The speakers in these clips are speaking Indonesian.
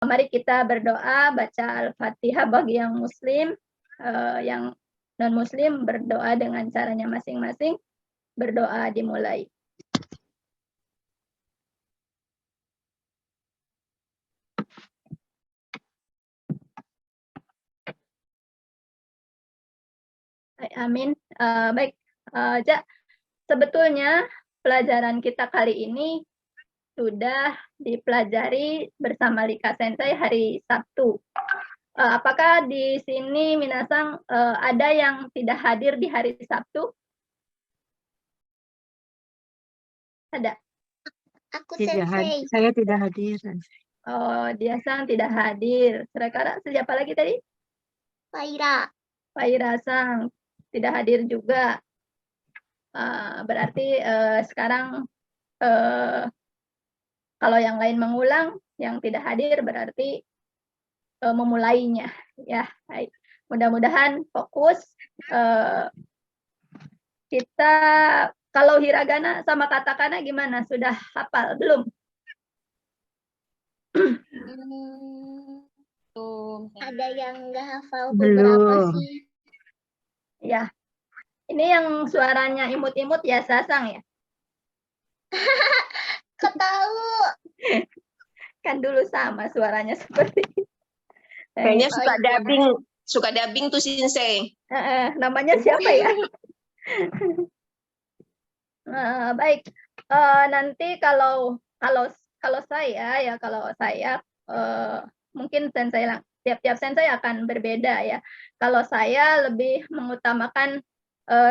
Mari kita berdoa, baca Al-Fatihah bagi yang Muslim, yang non-Muslim berdoa dengan caranya masing-masing. Berdoa dimulai. Amin. Baik, Ja, sebetulnya pelajaran kita kali ini sudah dipelajari bersama Rika Sensei hari Sabtu. Apakah di sini minasang ada yang tidak hadir di hari Sabtu? Ada? Aku Sensei. Saya tidak hadir. Oh, dia sang tidak hadir. Kira-kira siapa lagi tadi? Faira. Faira sang tidak hadir juga. Berarti sekarang kalau yang lain mengulang, yang tidak hadir berarti memulainya. Ya, baik. Mudah-mudahan fokus. Kita kalau hiragana sama katakana gimana? Sudah hafal belum? Ada yang nggak hafal beberapa sih. Ya, ini yang suaranya imut-imut ya Sasang ya? Kok tahu? Kan dulu sama suaranya seperti itu. Kayaknya suka dubbing tuh Sensei. Namanya siapa ya? Baik, nanti kalau saya mungkin Sensei tiap-tiap Sensei akan berbeda ya. Kalau saya lebih mengutamakan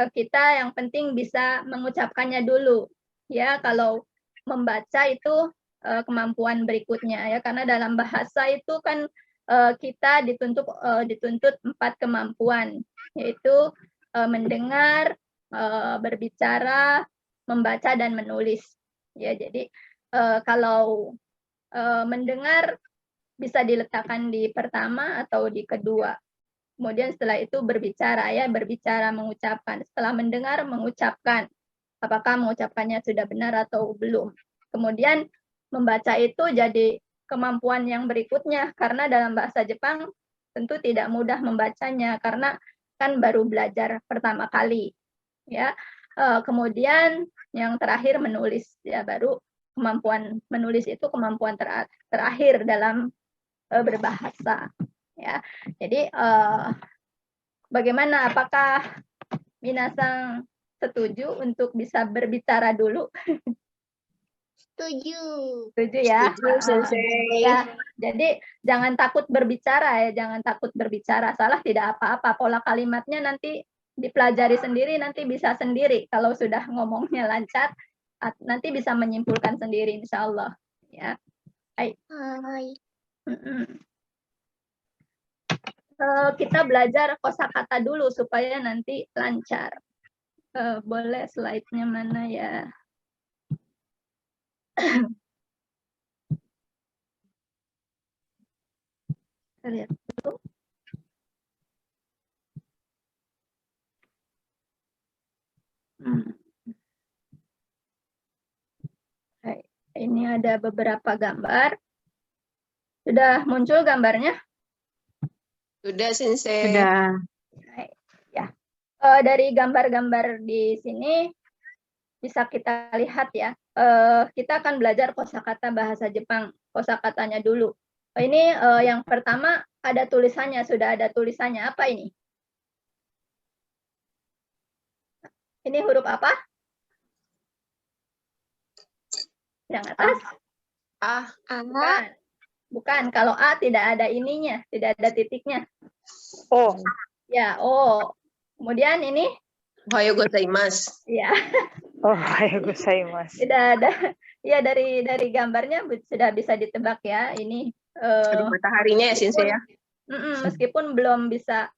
kita yang penting bisa mengucapkannya dulu ya. Kalau membaca itu kemampuan berikutnya ya, karena dalam bahasa itu kan kita dituntut 4 kemampuan, yaitu mendengar, berbicara, membaca, dan menulis. Ya, jadi kalau mendengar bisa diletakkan di pertama atau di kedua. Kemudian setelah itu berbicara ya, berbicara mengucapkan. Setelah mendengar mengucapkan. Apakah mengucapkannya sudah benar atau belum. Kemudian membaca itu jadi kemampuan yang berikutnya, karena dalam bahasa Jepang tentu tidak mudah membacanya karena kan baru belajar pertama kali. Ya, kemudian yang terakhir menulis ya, baru kemampuan menulis itu kemampuan terakhir dalam berbahasa ya. Jadi bagaimana, apakah minasang setuju untuk bisa berbicara dulu? Setuju. Setuju ya. Sensei. Ya, jadi jangan takut berbicara ya, jangan takut berbicara. Salah tidak apa-apa, pola kalimatnya nanti dipelajari sendiri, nanti bisa sendiri. Kalau sudah ngomongnya lancar, nanti bisa menyimpulkan sendiri insya Allah. Ya. Hai. Kita belajar kosakata dulu supaya nanti lancar. Boleh slide-nya mana ya? Lihat dulu. Ini ada beberapa gambar. Sudah muncul gambarnya? Sudah Sensei. Sudah. Ya. Dari gambar-gambar di sini bisa kita lihat ya. Kita akan belajar kosakata bahasa Jepang. Kosakatanya dulu. Ini yang pertama ada tulisannya, sudah ada tulisannya. Apa ini? Ini huruf apa? Yang atas? A. Bukan. Bukan. Kalau A tidak ada ininya, tidak ada titiknya. O. Ya, O. Kemudian ini? Ohayo gozaimasu. Ya. Ohayo gozaimasu. Tidak ada. Ya, dari gambarnya sudah bisa ditebak ya. Ini Ada mataharinya ya Sensei ya. Meskipun belum bisa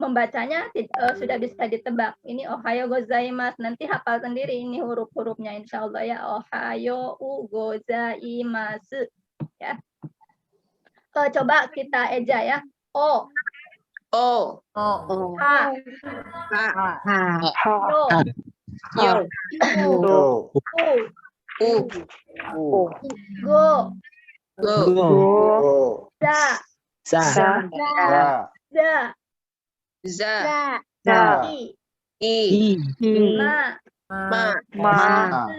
membacanya, sudah bisa ditebak. Ini ohayo gozaimasu. Nanti hafal sendiri ini huruf-hurufnya insya Allah ya. Ohayo gozaimasu. Ya. Coba kita eja ya. O. O. Ha. Yo. Yo. U. U. Go. Go. Za. Sa. Za. Za. Za. Za. I. I. Ma. Ma.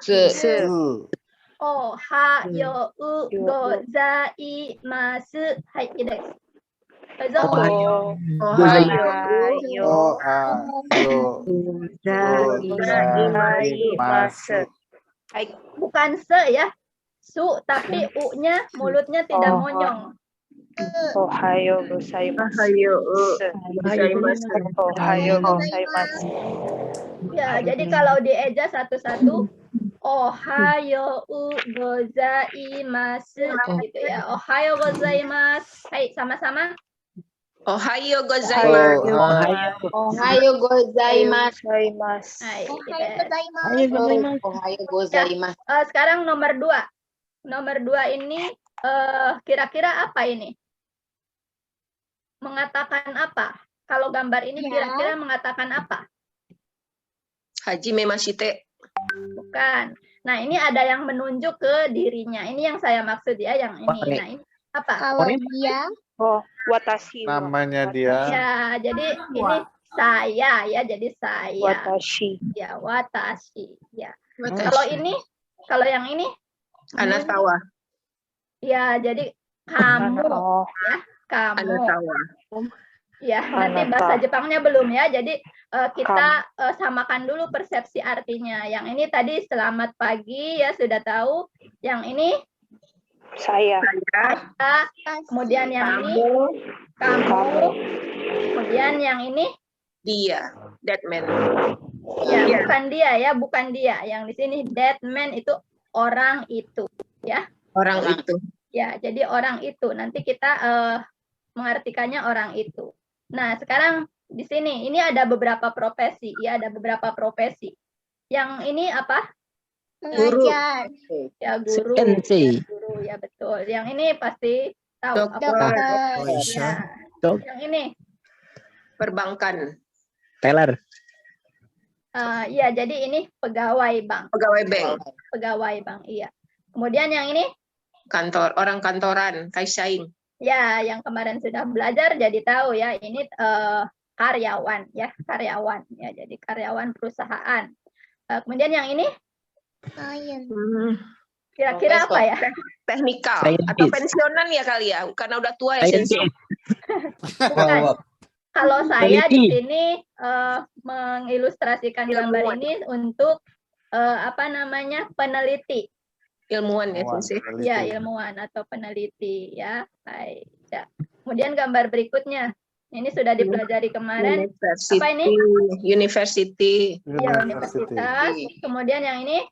Se. Se. O ha yo u gozaimasu. Hai,いいです。どうぞ。Ohayo. Bukan se ya. Su, tapi u-nya mulutnya tidak monyong. Ohayo gozaimasu. Ohayo gozaimasu. Ohayo gozaimasu. Ya, jadi kalau dieja satu-satu, ohayo gozaimasu gitu ya. Ohayo gozaimasu. Hai, sama-sama. Ohayo gozaimasu. Ohayo gozaimasu. Hai, Ohayo gozaimasu. sekarang nomor 2. Nomor 2 ini kira-kira apa ini? Mengatakan apa? Kalau gambar ini kira-kira mengatakan apa? Hajime mashite. Bukan. Nah, ini ada yang menunjuk ke dirinya. Ini yang saya maksud ya, yang ini. Nah, ini apa? Kalau dia Oh, watashi. Namanya dia. Ya, jadi ini saya ya, jadi saya. Watashi. Ya, watashi. Ya. Kalau ini, kalau yang ini, Anatawa. ya, jadi kamu, Oh, ya, kamu. Anatawa. Ya, nanti bahasa Jepangnya belum ya. Jadi kita samakan dulu persepsi artinya. Yang ini tadi selamat pagi ya, sudah tahu. Yang ini saya. kemudian yang ini kamu. Kemudian yang ini Dia. That man. ya, Iya. bukan dia ya, bukan dia. Yang di sini that man itu orang itu ya. Orang itu. Ya, jadi orang itu. Nanti kita mengartikannya orang itu. Nah, sekarang di sini ini ada beberapa profesi ya, ada beberapa profesi. Yang ini apa? mengajar. Ya, guru. Sensei. Guru ya, betul. Yang ini pasti tahu apa? Dokter. Ya. Dok. Yang ini Perbankan. Teller. ya, jadi ini pegawai bank. Pegawai bank. Pegawai bank, iya. Kemudian yang ini Kantor. Orang kantoran. Kaisain. ya, yang kemarin sudah belajar jadi tahu ya, ini karyawan ya, karyawan ya, jadi karyawan perusahaan. Kemudian yang ini Sains. kira-kira apa ya? Teknikal. Scientist. Atau pensiunan ya kali ya. Karena udah tua ya. Sensei. Bukan. Kalau saya di Peneliti. sini mengilustrasikan gambar ini untuk apa namanya, peneliti. Ilmuwan ya Sensei. Ya, ilmuwan atau peneliti ya. Baik. Ya. Kemudian gambar berikutnya. Ini sudah dipelajari kemarin. University. Apa ini? University. Ya, universitas. Kemudian yang ini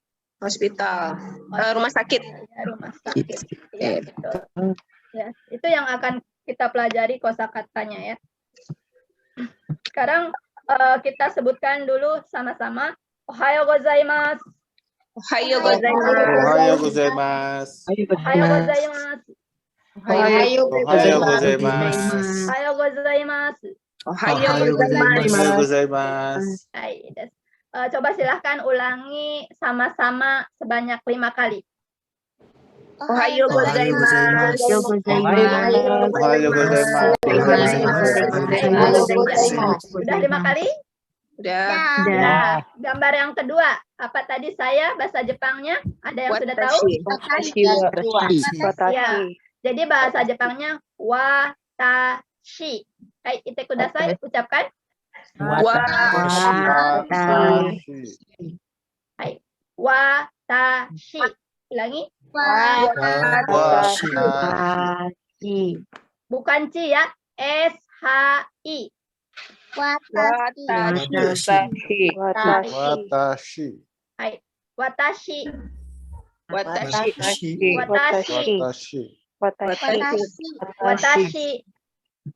Hospital. Rumah sakit. ya, rumah sakit. Ya, betul. Ya, itu yang akan kita pelajari kosakatanya ya. Sekarang kita sebutkan dulu sama-sama. Ohayo gozaimasu. Ohayo gozaimasu. Ohayo gozaimasu. Ohayo gozaimasu. Ohayo Ohayo gozaimasu. Ohayo gozaimasu. Ohayo Ohayo gozaimasu. gozaimasu. Baik, des. Coba silahkan ulangi sama-sama sebanyak 5 kali. Ohayo gozaimasu. Ohayo gozaimasu. Sudah 5 kali? Udah. Nah, gambar yang kedua. Apa tadi saya bahasa Jepangnya? Ada yang sudah tahu? Watashi. Watashi. Ya. Jadi bahasa Jepangnya watashi. Hai, ite kudasai, ucapkan. Hai. Watashi. Ulangi. Bukan ci ya. S-H-I. Watashi. Watashi. Watashi. Watashi. Watashi. Watashi.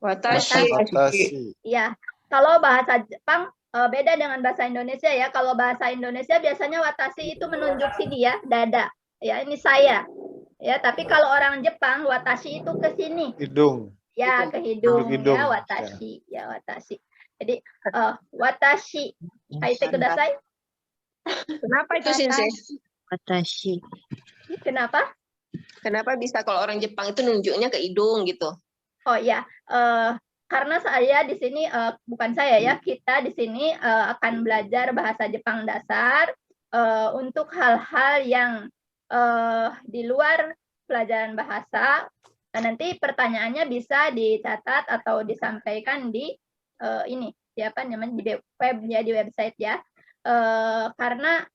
Watashi. Watashi. Ya. Kalau bahasa Jepang beda dengan bahasa Indonesia ya. Kalau bahasa Indonesia biasanya watashi itu menunjuk sini ya, dada. Ya, ini saya. Ya, tapi kalau orang Jepang watashi itu ke sini. Hidung. Ya, ke hidung, Hidung. ya, watashi. Ya, watashi. Jadi watashi. Kaite kudasai. Kenapa itu Sensei? Watashi. Kenapa? Kenapa bisa kalau orang Jepang itu nunjuknya ke hidung gitu? Oh ya, karena saya di sini bukan saya ya, kita di sini akan belajar bahasa Jepang dasar untuk hal-hal yang di luar pelajaran bahasa. Nah, nanti pertanyaannya bisa dicatat atau disampaikan di ini siapa namanya di web ya, di website ya. Karena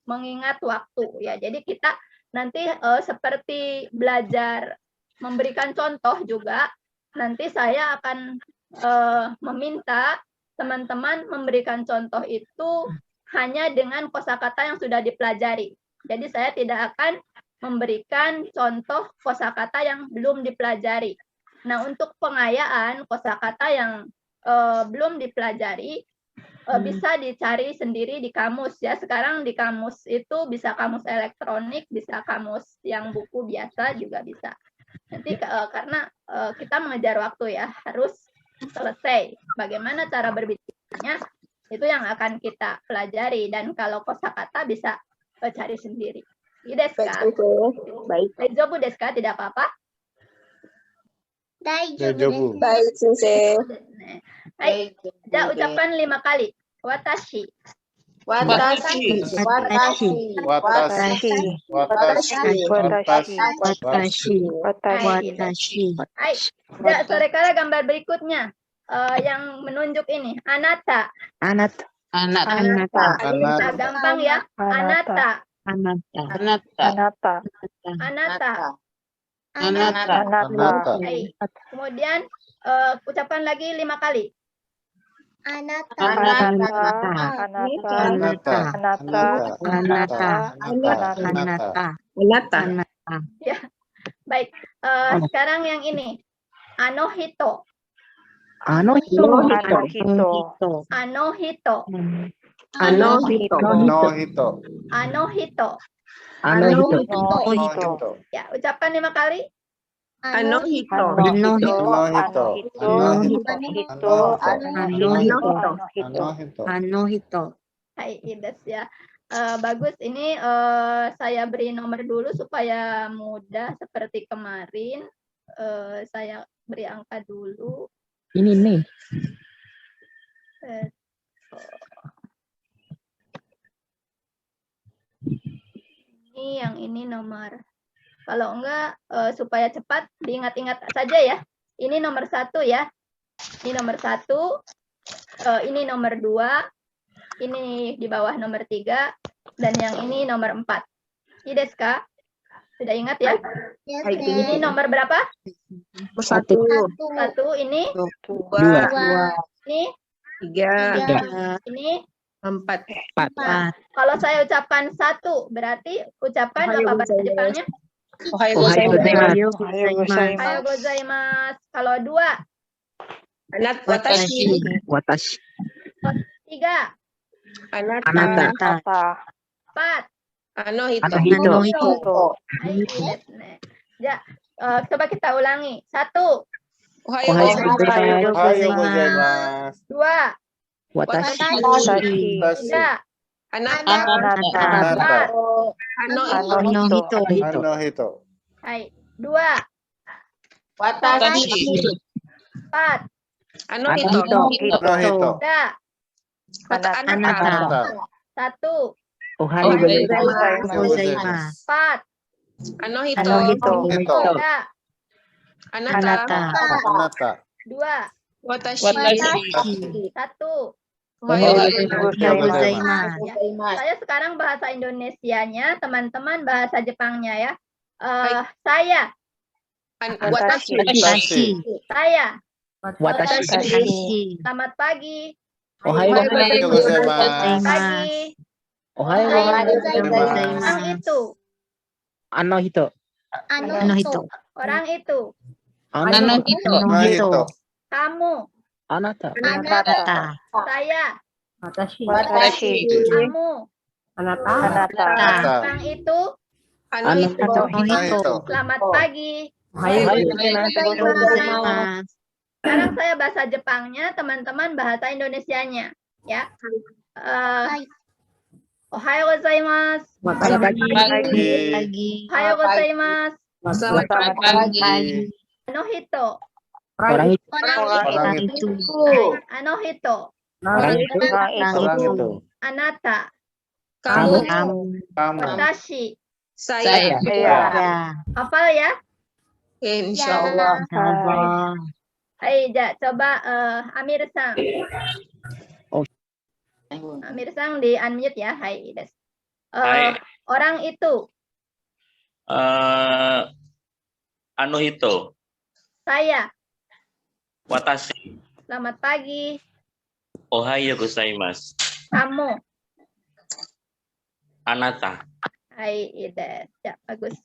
mengingat waktu ya, jadi kita nanti seperti belajar memberikan contoh juga, nanti saya akan meminta teman-teman memberikan contoh itu hanya dengan kosakata yang sudah dipelajari. Jadi saya tidak akan memberikan contoh kosakata yang belum dipelajari. Nah, untuk pengayaan kosakata yang belum dipelajari, bisa dicari sendiri di kamus ya. Sekarang di kamus itu bisa kamus elektronik, bisa kamus yang buku biasa juga bisa. Nanti karena kita mengejar waktu ya, harus selesai. Bagaimana cara berbicaranya itu yang akan kita pelajari, dan kalau kosakata bisa cari sendiri. Desu ka? Baik. Daijoubu desu ka? Tidak apa-apa? Daijoubu desu. Baik, Sensei. Hai, ucapan 5 kali. Watashi. Watashi. Watashi. Watashi. Watashi. Watashi. Hai, saudara gambar berikutnya yang menunjuk ini. Anata. Anata. Bisa gampang ya. Anata. Anata. Hai. Kemudian ucapan lagi 5 kali. Anata. Ya, baik. Sekarang yang ini. Anohito. Anohito. Anohito. Ya, ucapan 5 kali. Anohito. Hai, Ides ya. Bagus, ini saya beri nomor dulu supaya mudah seperti kemarin. Saya beri angka dulu. Ini nih. Ini yang ini nomor. Kalau enggak, supaya cepat diingat-ingat saja ya. Ini nomor 1 ya. Ini nomor 1. Ini nomor 2. Ini di bawah nomor 3. Dan yang ini nomor 4. Desu ka? Sudah ingat ya? Ini nomor berapa? 1, 1, ini. 2, Ini. 3, Ini. 4. Kalau saya ucapkan 1, berarti ucapan apa bahasa Jepangnya? Ohayo Ohayo gozaimasu. gozaimasu. Kalau 2. Watashi. 3. Anata. 4. Anohito. Hai, desu ne. Ya, coba kita ulangi. 1, Ohayo Ohayo gozaimasu. 2, Watashi. 3, Anata. 4. Anohito. Hai, 2, Watashi. 4, Anohito. 3, Anata. 1, Ohayo gozaimasu. 4, Anohito. 3, Anata. 2, Watashi. 1. Ohayo gozaimasu. Ya. Saya sekarang bahasa Indonesianya, teman-teman bahasa Jepangnya ya. Saya, Watashi. saya. Watashi. Selamat pagi. Ohayo gozaimasu. Pagi. Ohayo Orang itu. Anohito. Orang itu. Anohito. Kamu. Anata. Saya. Watashi. Kamu. Anata. Orang itu. Anohito. Selamat pagi. Ohayo Sekarang saya bahasa Jepangnya, teman-teman bahasa Indonesianya, ya. Ohayo gozaimasu. Selamat pagi. pagi. Ohayo gozaimasu. Selamat pagi. Ano hito? Orang itu. Orang itu. Ano hito? Orang itu. Orang itu. Anata. Kamu. Kamu. Watashi. Saya. Ya. Hafal ya? Insya Allah. Allah. Hai, coba Amir-san. Oh. Amir-san di unmute ya. Hai, des. Hai. Orang itu. Anu hito. Saya. Watashi. Selamat pagi. Ohayo gozaimasu. Kamu. Anata. Hai, des. Ya, bagus.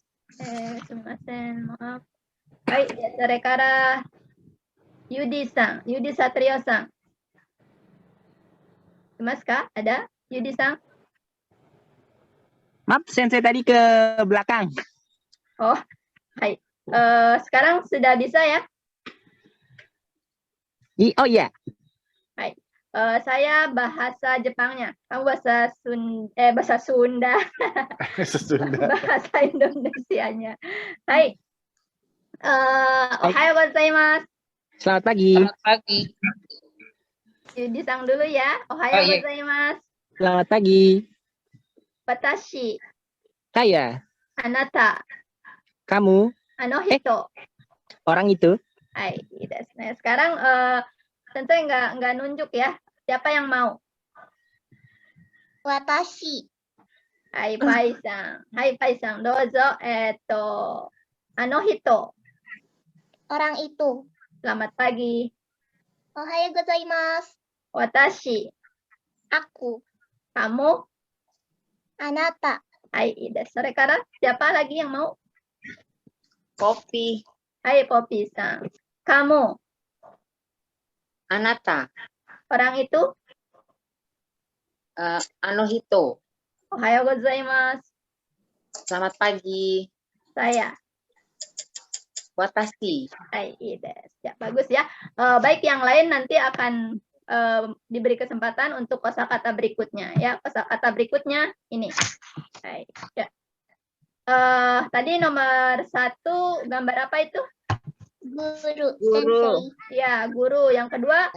Sumasen, maaf. Hai, Sarekara Yudi-san. Yudi Satrio-san. Mas Kak, ada Yudi-san? Maaf, sensei tadi ke belakang. Oh, hai. Sekarang sudah bisa ya? Oh iya. Saya bahasa Jepangnya. Kamu bahasa bahasa Sunda. Bahasa Indonesianya. Hai. Ohayo gozaimasu. Selamat pagi. Pagi. Yudi-san dulu ya. Ohayo iya. gozaimasu. Selamat pagi. Watashi. Saya. Anata. Kamu. Ano hito. Orang itu. Hai, desu ne. Sekarang tentu nggak nunjuk ya. Siapa yang mau? Watashi. Hai, Pai-san. Hai, Pai-san. Dozo. Ano hito. Orang itu. Selamat pagi. Ohayo gozaimasu. Watashi. Aku. Kamu. Anata. Hai, desu. Sekarang siapa lagi yang mau? Kopi. Hai, Poppy-san. Kamu. Anata. Orang itu. Anohito. Ohayo gozaimasu. Selamat pagi. Saya. Watashi. Hai, desu. Ya, bagus ya. Baik, yang lain nanti akan diberi kesempatan untuk kosakata berikutnya ya. Kosakata berikutnya ini. Hai, ya. Tadi nomor 1 gambar apa itu? Guru. Guru. Sensei. Ya, guru. Yang kedua,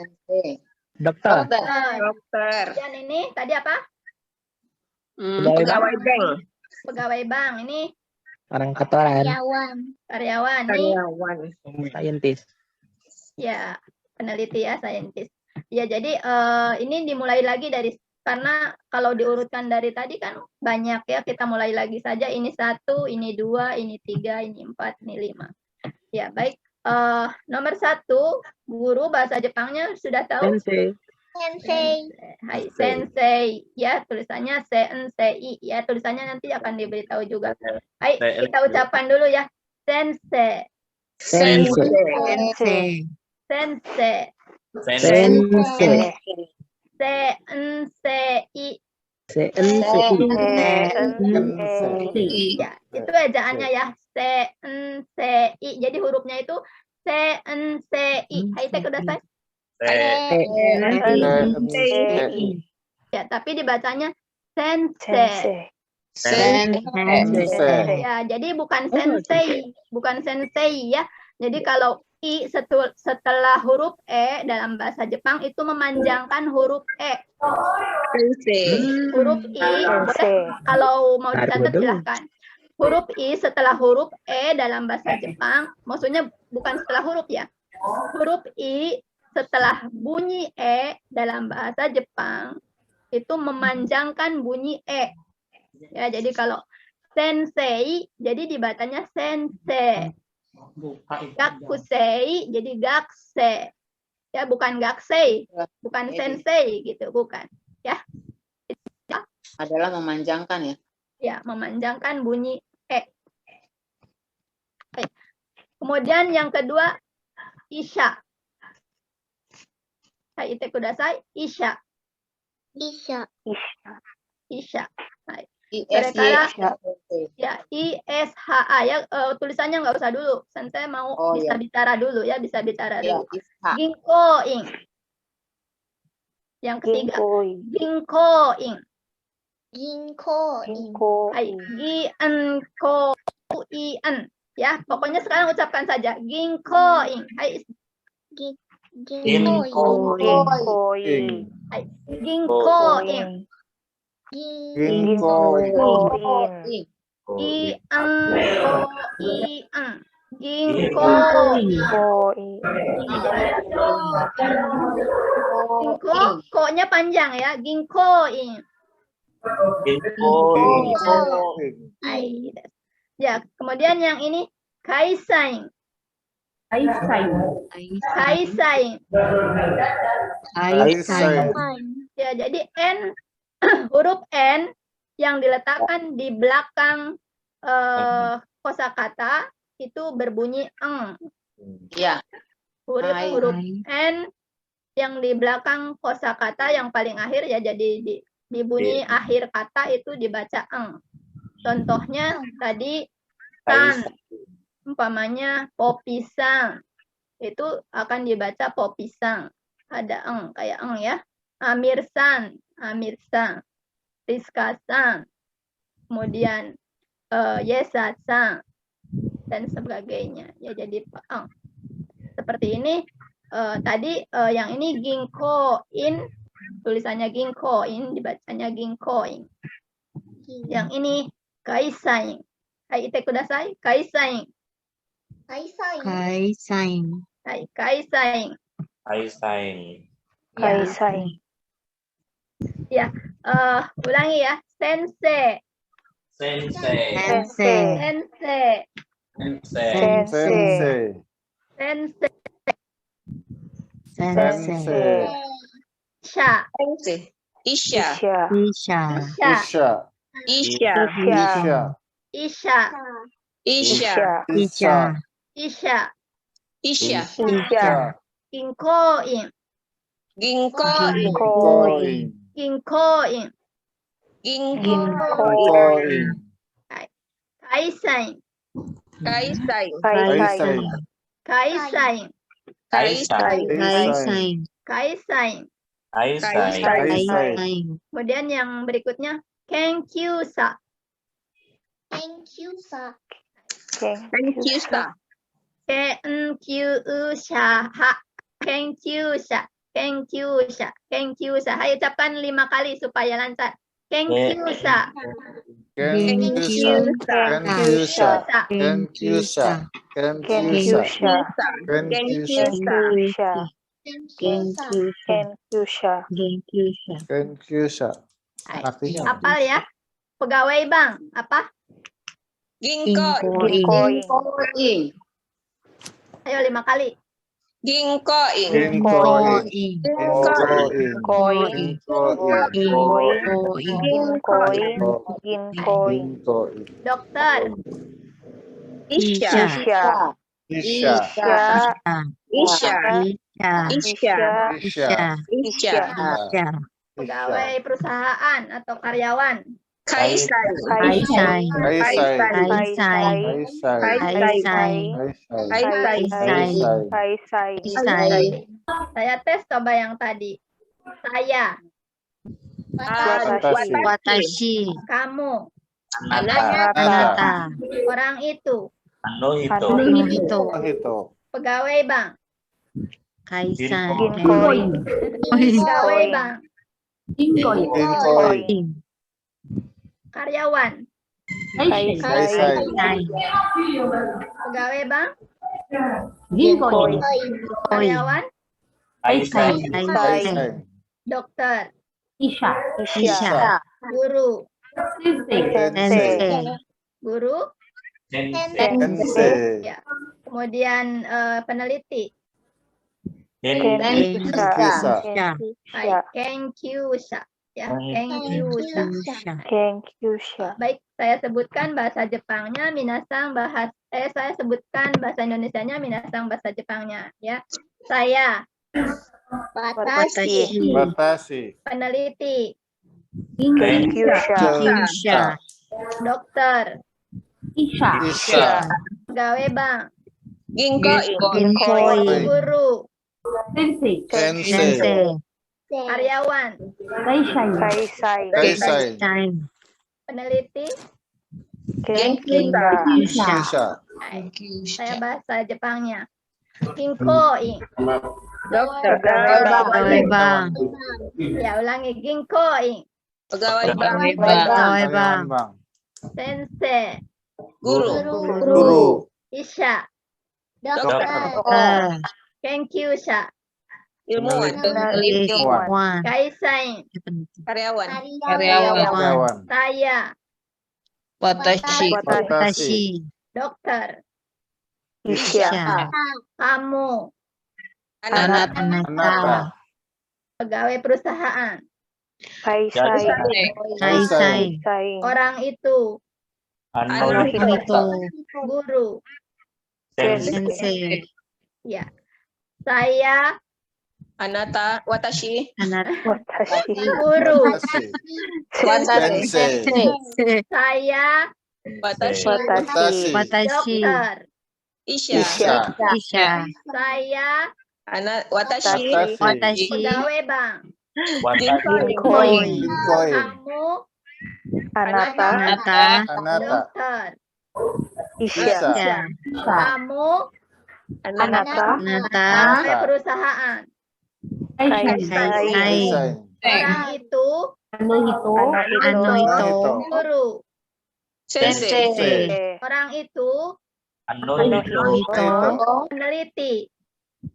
Dokter. Dokter. dan ini tadi apa? Pegawai bank. Pegawai bank. Ini Orang kantoran. Karyawan. karyawan. Ini Karyawan. Saintis. ya peneliti ya, saintis. Ya, jadi ini dimulai lagi dari, karena kalau diurutkan dari tadi kan banyak ya, kita mulai lagi saja. Ini 1, ini 2, ini 3, ini 4, ini 5. Ya, baik. Nomor 1, guru bahasa Jepangnya sudah tahu? Sensei. Sensei. Hai, sensei. Ya, tulisannya sensei. Ya, tulisannya nanti akan diberitahu juga. Hai, kita ucapkan dulu ya. Sensei. Sensei. Sensei. Sensei. Sensei. Sensei. Sensei. Ya, itu ejaannya ya. Sensei. Jadi hurufnya itu sensei. Hai, tek udah saya. Ya, tapi dibacanya sensei. Ya, jadi bukan sensei, bukan sensei ya. Jadi kalau i setelah huruf e dalam bahasa Jepang itu memanjangkan huruf e. Huruf i, boleh kalau mau dicatat silahkan. Huruf i setelah huruf e dalam bahasa Jepang, maksudnya bukan setelah huruf ya. Huruf i setelah bunyi e dalam bahasa Jepang itu memanjangkan bunyi e. Ya, jadi kalau sensei jadi dibacanya sensei. Gakusei jadi gakse. Ya, bukan gaksei, bukan sensei gitu, bukan. Ya. Adalah memanjangkan ya. Ya, memanjangkan bunyi e. Kemudian yang kedua isha. Hai, ite kudasai. Isha. Isha. Isha. Hai. ISY. Ya, ISHA ya, tulisannya nggak usah dulu. Sensei mau bisa bicara dulu ya, bisa bicara dulu. Ginko-ing. Yang ketiga, Ginko-ing. Ginko. Hai, Ginko-in. Ya, pokoknya sekarang ucapkan saja Ginko-in. Hai, Ginko. hai, Ginko-in. Ginko. Ginko-in. Ginko-in. Ginko, ko-nya panjang ya. Ginko-in. Hai. Ya, kemudian yang ini Kaisain. Kaisain. Ya, jadi N huruf N yang diletakkan di belakang kosakata itu berbunyi eng. Ya. Huruf N yang di belakang kosakata yang paling akhir ya jadi dibunyi akhir kata itu dibaca eng. Contohnya tadi san, umpamanya popisang, itu akan dibaca popisang. Ada eng, kayak eng ya. Amirsan, amirsang. Rizka-san, kemudian Yesa-san, dan sebagainya. Ya jadi eng. Seperti ini. Tadi yang ini ginko-in, tulisannya ginko-in, dibacanya ginko-in. Yang ini Kaisain. Hai, ite kudasai. Kaisain. Hai, Kaisain. Ya, ulangi ya. Sensei. Sha. Isha. Ginko-in. Kaisain. Kemudian yang berikutnya Kenkyusa. Kenkyusa. Ayo ucapkan 5 kali supaya lancar. Kenkyusa. Hafal ya. Pegawai bank apa? Ayo 5 kali. Dokter. Pegawai perusahaan atau karyawan. Saya tes coba yang tadi. Saya. Kamu. Orang itu. Pegawai bank. Pegawai bank. Karyawan. Pegawai bank. Karyawan. Dokter. Guru. Guru. Ya. Kemudian peneliti. Kenkyusa. Ya, Kenkyusa. Baik, saya sebutkan bahasa Jepangnya, saya sebutkan bahasa Indonesianya, minasang bahasa Jepangnya, ya. Saya. Watashi. Peneliti. Kenkyusa. Dokter. Pegawai bank. Guru. Karyawan, Kaisai. Time. peneliti. Kyusha. Saya bahasa Jepangnya. Ginko-in. Pegawai bank. Ya, ulangi. Ginko-in. Pegawai bank. Pegawai bank. Sensei. Guru. Isha. Dokter. Kenkyusha. Ilmuwan. Ilmuwan. Kaisain. Karyawan. Saya. Watashi. Dokter. Isha. Kamu. Anata. Pegawai perusahaan. Kaisai. Orang itu. Itu. Guru. Sensei. Ya. Saya. Anata. Watashi. Guru. Sensei. Saya. Watashi. Watashi. Dokter. Isha. Isha. Saya. Watashi. Pegawai bank. Koi. Kamu. Anata. Dokter. Isha. Kamu. Anata. Pegawai perusahaan. Kaisai. Orang itu. Ano ito. Guru. Sensei. Orang itu. Ano Ito. Peneliti.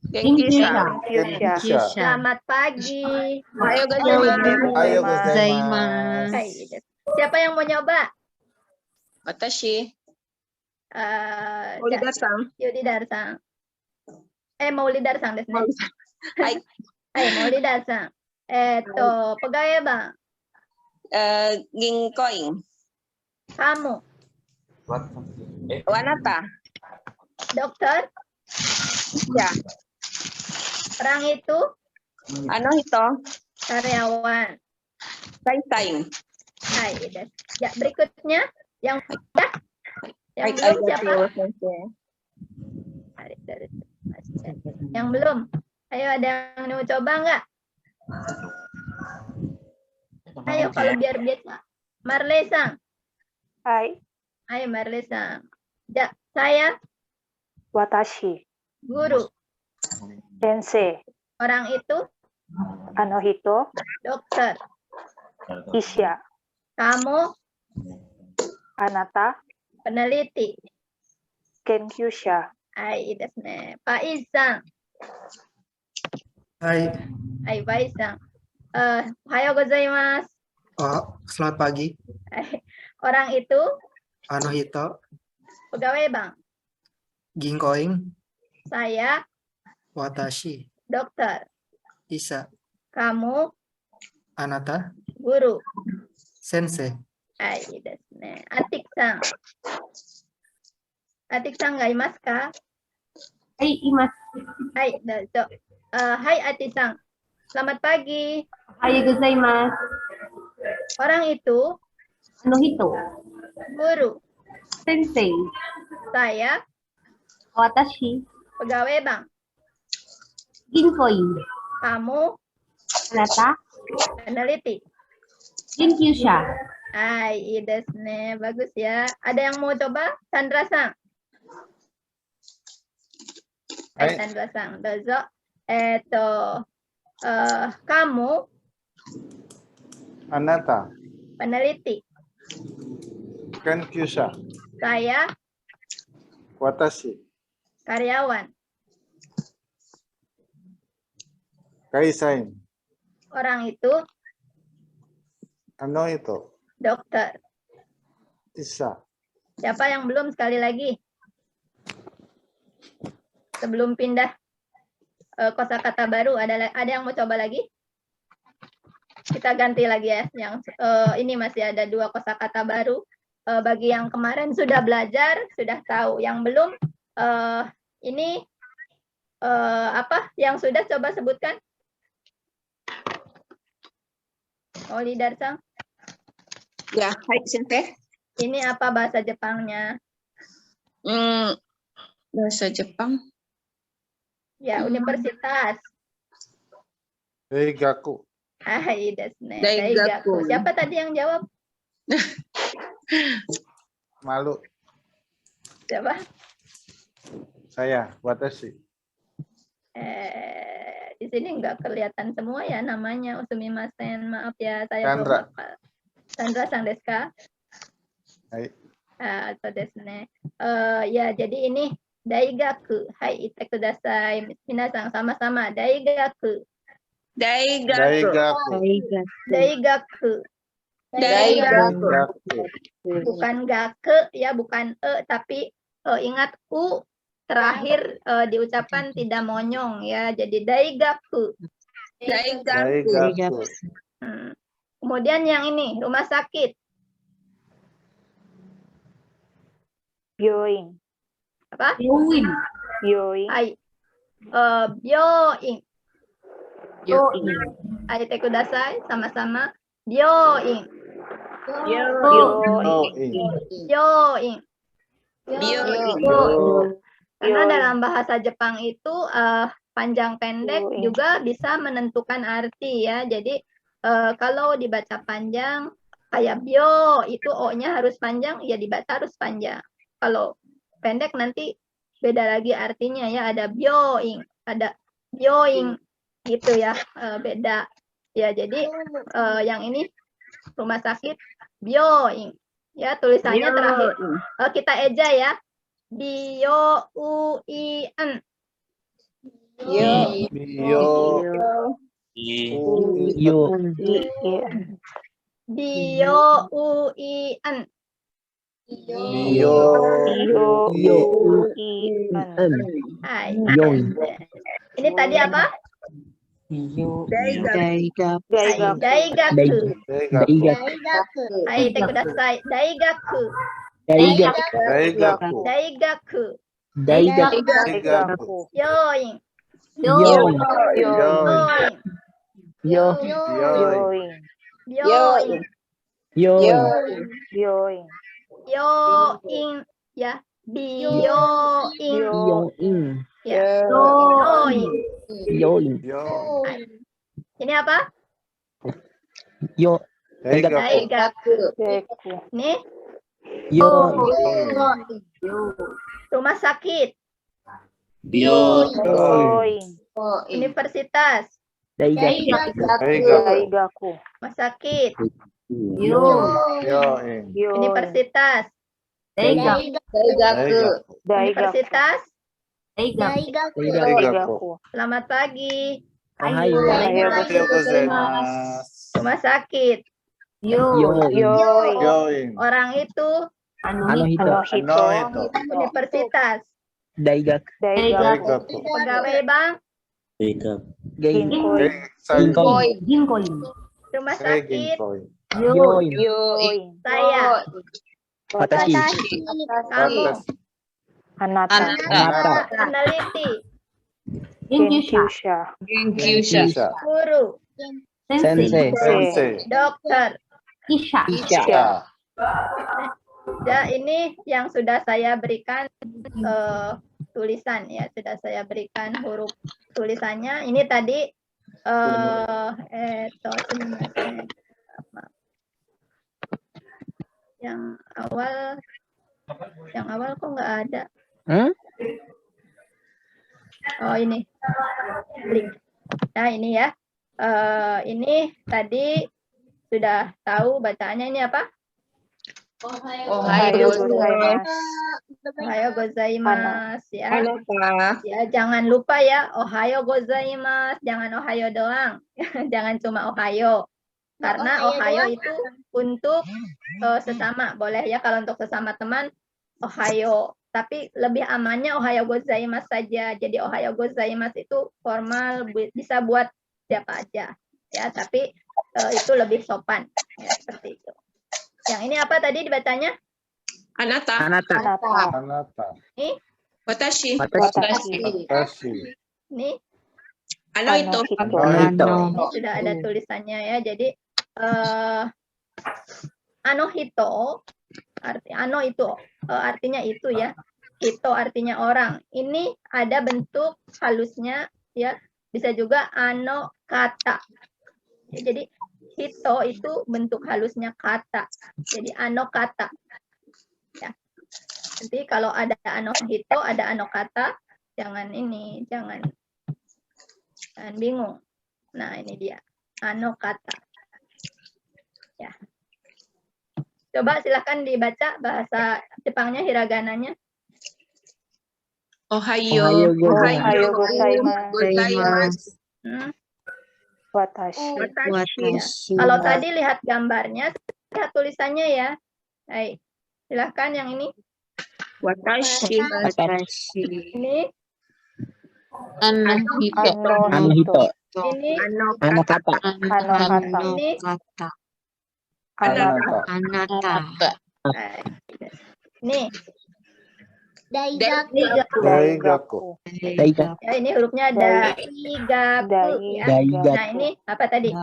Kyusha. Kyusha. Selamat pagi. Ayo Gozaimasu. Hai. Siapa yang mau nyoba? Watashi. Maulidar-san. Maulidar-san desu ne. Hai. Hai, Maulidar-san. Pegawai bank. Ginkoin. Kamu. Wanata. Dokter. Ya. Orang itu. Ano ito. Karyawan. Kaisai. Hai. Ya, berikutnya. Yang sudah. Yang belum siapa? Yang belum. Ayo, ada yang mau coba nggak? Ayo, kalau biar biasa. Marley-san. Hai, Ayo, Marley-san. Ya, saya. watashi, Guru. sensei, Orang itu. ano hito, Dokter. isha, Kamu. anata, Peneliti. kenkyusha, Hai, desu ne. Pak Isan. Hai, Hai, Pak Isan. Ohayo gozaimasu. selamat pagi. Orang itu. Anohito, Pegawai bank. Ginkoing, Saya. Watashi, Dokter. Isa, Kamu. Anata, Guru. Sensei. Hai, desu ne. Atik-san. Atik-san ga imasu ka? Hai, dozo. Hai, Atik-san. Selamat pagi. Orang itu. Guru. Saya. Pegawai bank. Kamu. Peneliti. Hai, desu ne. Bagus ya. Ada yang mau coba? Sandra-san. Hai, Sandra-san. Dozo. Kamu. Anata. Peneliti. Kenkyusha. Saya. Watashi. Karyawan. Kaisain. Orang itu. Ano ito. Dokter. Isa. Siapa yang belum sekali lagi? Sebelum pindah kosakata baru, ada yang mau coba lagi? Kita ganti lagi ya. Yang ini masih ada 2 kosakata baru. Bagi yang kemarin sudah belajar, sudah tahu. Yang belum, ini apa? Yang sudah coba sebutkan? Maulidar-san. Ya, hai sensei. Ini apa bahasa Jepangnya? Bahasa Jepang. Ya, universitas. Daigaku. Hai desu ne. Daigaku. Siapa tadi yang jawab? Malu. Siapa? Saya. Watashi. Di sini nggak kelihatan semua ya namanya. Usumimasen, maaf ya saya belum Chandra. hafal. Chandra sang desu ka? Hai. Atau desu ne. Ya, jadi ini daigaku. Hai, ite kudasai. Minasang sama-sama. Daigaku. Daigaku. Daigaku. Daigaku. Bukan gake ya, bukan tapi ingat u terakhir diucapkan tidak monyong ya. Jadi daigaku. Daigaku. Kemudian yang ini rumah sakit. Byoin. Apa? Byoin. Hai. Byoin. Hai, te kudasai sama-sama. Byoin. Byoin. Karena dalam bahasa Jepang itu panjang pendek juga bisa menentukan arti ya. Jadi kalau dibaca panjang kayak byo itu o-nya harus panjang, ya dibaca harus panjang. Kalau pendek nanti beda lagi artinya ya, ada byoing, ada byoing gitu ya, beda. Ya jadi yang ini rumah sakit byoing. Ya tulisannya terakhir. Kita eja ya. Byo-u-i-en. Byo-u-i-en. Hai. Ini tadi apa? Daigaku. Hai, te kudasai. Daigaku. Daigaku. Yoin. Yoin. Ya. Byoin. Ya. Yoin. Ini apa? Daigaku. Nih. Rumah sakit. Universitas. Daigaku. Rumah sakit. Universitas. Universitas. Daigaku. Selamat pagi. Ohayou gozaimasu. Rumah sakit. Orang itu. Anohito. Universitas. Daigaku. Pegawai bank. Rumah sakit. Saya. Kamu. Peneliti. Guru. Dokter. Ya, ini yang sudah saya berikan tulisan ya, sudah saya berikan huruf tulisannya. Ini tadi yang awal kok nggak ada. Oh ini link. Nah ini ya, ini tadi sudah tahu bacaannya. Ini apa? Ohayou gozaimasu ya. Ya, jangan lupa ya, ohayou gozaimasu, jangan ohayou doang. Jangan cuma ohayou. Karena ohayou itu untuk sesama, boleh ya kalau untuk sesama teman ohayou. Tapi lebih amannya ohayou gozaimasu saja. Jadi ohayou gozaimasu itu formal, bisa buat siapa aja. Ya, tapi itu lebih sopan. Ya, seperti itu. Yang ini apa tadi dibacanya? Anata. Ini? Watashi. Ini? Anohito. Ini sudah ada tulisannya ya. Jadi anohito, ano itu artinya itu ya. Hito artinya orang. Ini ada bentuk halusnya ya. Bisa juga ano kata. Ya, jadi hito itu bentuk halusnya kata. Jadi ano kata. Ya. Nanti kalau ada ano hito, ada ano kata, jangan bingung. Nah, ini dia. Ano kata. Ya. Coba silakan dibaca bahasa Jepangnya, hiragananya. Ohayo. Ohayo gozaimasu. Watashi. Watashi. Kalau tadi lihat gambarnya, lihat tulisannya ya. Baik. Silakan yang ini. Watashi. Watashi. Ini, Anohito. ini, Ano kata. Anokata. ini. Kata. Anata. Anata. Baik. Ini. Daigaku. Daigaku. Daigaku. Ya, ini hurufnya daigaku ya. Nah, ini apa tadi?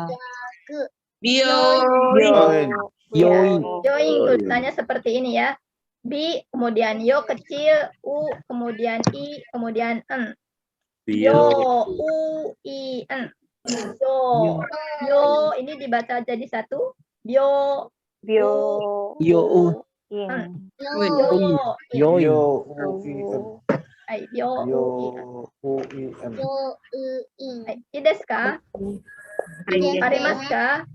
Bio. Yoin. Ya, join tulisannya seperti ini ya. Bi, kemudian yo kecil, u, kemudian i, kemudian en. Yo, u, i, en. Yo, ini dibaca jadi satu. Yo, In. yo, Yo. Uin. ay, yo, Yo. u, i, en. Uin. Ay,いいですか? Arimasu ka?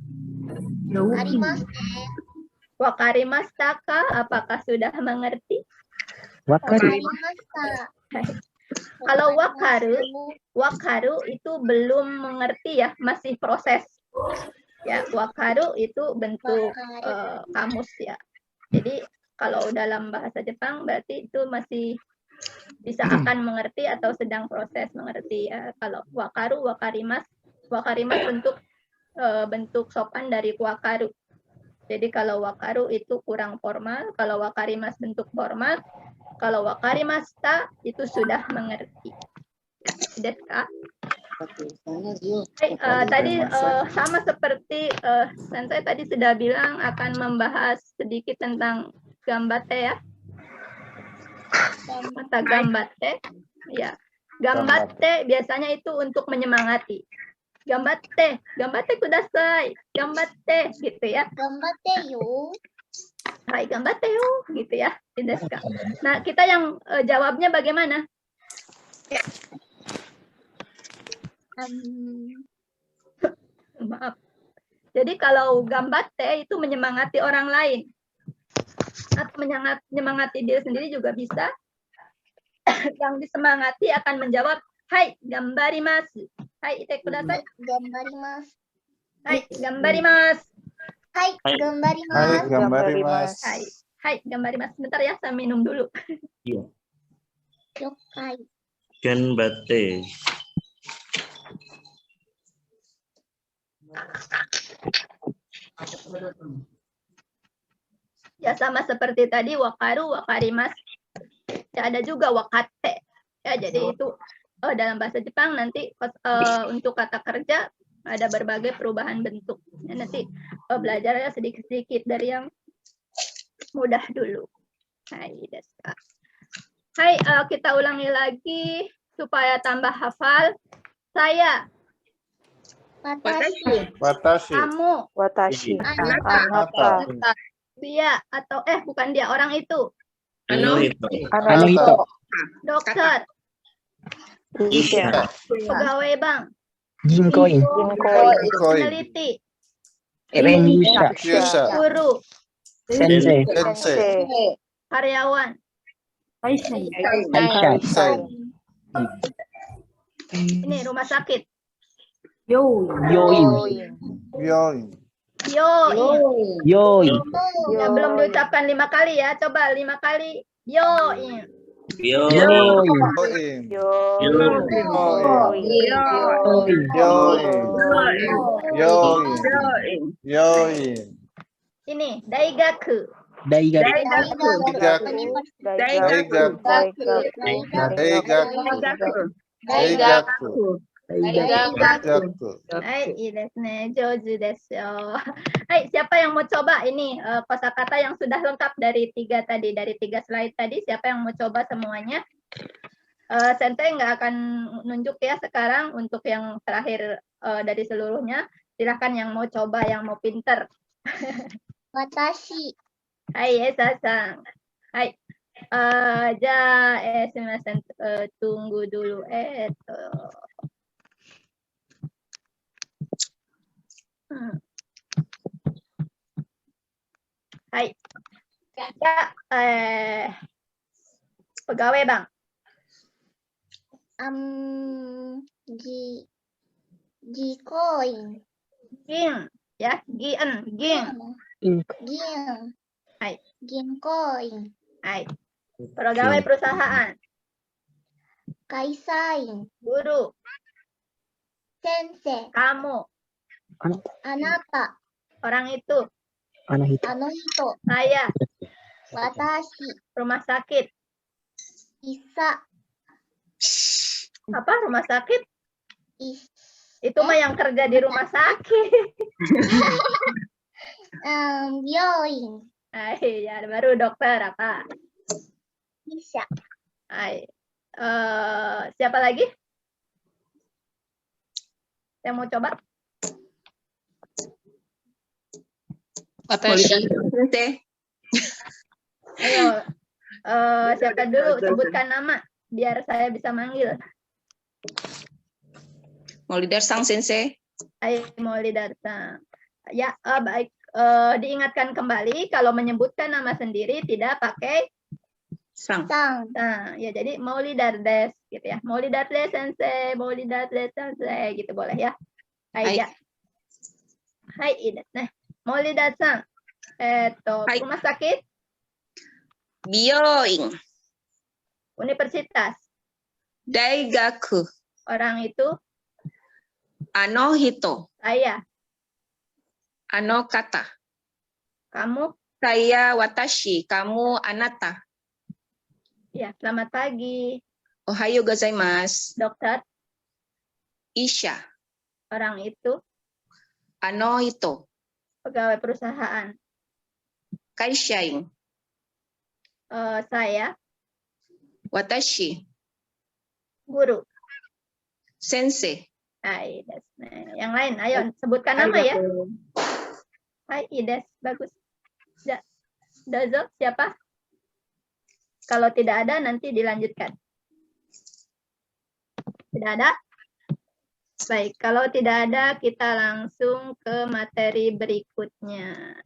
Wakarimashita ka? Apakah sudah mengerti? Kalau wakaru itu belum mengerti ya, masih proses. Ya, wakaru itu bentuk kamus ya. Jadi kalau dalam bahasa Jepang berarti itu masih bisa akan mengerti atau sedang proses mengerti ya. Kalau wakaru, wakarimas bentuk sopan dari wakaru. Jadi kalau wakaru itu kurang formal, kalau wakarimas bentuk formal, kalau wakarimashita itu sudah mengerti. Deska. Tadi sama seperti Sensei tadi sudah bilang akan membahas sedikit tentang gambate ya. Kata gambate, ya. Gambate biasanya itu untuk menyemangati. Gambate kudasai, gambate gitu ya. Gambate yo. Hai, gambate yo gitu ya. Deska. Nah, kita yang jawabnya bagaimana? Maaf. Jadi kalau gambate itu menyemangati orang lain atau menyemangati diri sendiri juga bisa. Yang disemangati akan menjawab, hai, gambarimasu. Hai, ite kudasai. Gambarimasu. Hai, gambarimasu. Hai, gambarimasu. Gambarimasu. Hai, gambarimasu. Sebentar ya, saya minum dulu. Yokai. Ganbate. Ya sama seperti tadi wakaru, wakarimas. Ya ada juga wakate. Ya jadi itu dalam bahasa Jepang nanti untuk kata kerja ada berbagai perubahan bentuk. Ya, nanti belajarnya sedikit-sedikit dari yang mudah dulu. Hai, kita ulangi lagi supaya tambah hafal. Saya. Watashi. Kamu. Watashi. Anata. Dia atau bukan dia, orang itu. Anata. Dokter. Isha. Pegawai bank. Jinkoi. Peneliti. Kyusha. Guru. Sensei. Karyawan. Sai. Ini rumah sakit. Yoin. Yoin. Ya, belum diucapkan 5 kali ya. Coba 5 kali. Yoin. Yoin. Ini daigaku. Daigaku. Hai, joju desu. Hai, siapa yang mau coba ini kosakata yang sudah lengkap dari 3 tadi, dari 3 slide tadi, siapa yang mau coba semuanya? Sensei nggak akan nunjuk ya sekarang untuk yang terakhir dari seluruhnya. Silahkan yang mau coba, yang mau pinter. Watashi. Hai, Esa-san. Hai. Sumimasen. Tunggu dulu. Hai. Ya, pegawai Bang. Gikoin. Ging, ya, Gien, Ging. Gin. Hai. Ginkoin. Hai. Pegawai perusahaan. Kaisain. Guru. Sensei. Kamu. Anata. Orang itu. Anahito. Anohito. Saya. Watashi. Rumah sakit. Isa. Apa rumah sakit? Is. Itu mah yang kerja di rumah sakit. Byoin. Hai, ya baru dokter apa? Isa. Hai. Siapa lagi? Yang mau coba? Watashi. Sensei. Ayo. Siapa dulu? Sebutkan nama biar saya bisa manggil. Maulidar-san Sensei. Ayo, Maulidar-san. Ya, baik. Diingatkan kembali kalau menyebutkan nama sendiri tidak pakai Sang. Sang. nah, ya jadi Maulidar des gitu ya. Maulidar des Sensei, Maulidar des Sensei gitu boleh ya. Hai, ya. Hai, Ida. Nah, Maulidar-san. Hai. Rumah sakit, Byoin. universitas. Daigaku. Orang itu Anohito. saya. Ano kata. Kamu? Saya watashi. Kamu anata. Ya, selamat pagi. Ohayo gozaimasu. Dokter, Isha. orang itu Anohito. pegawai perusahaan. Kaishain. Saya Watashi. guru. Sensei. Hai, des. Nah, yang lain, ayo sebutkan nama ya. Hai, Ides, bagus. Ya. Dozo, siapa? Kalau tidak ada, nanti dilanjutkan. Tidak ada? Baik, kalau tidak ada, kita langsung ke materi berikutnya.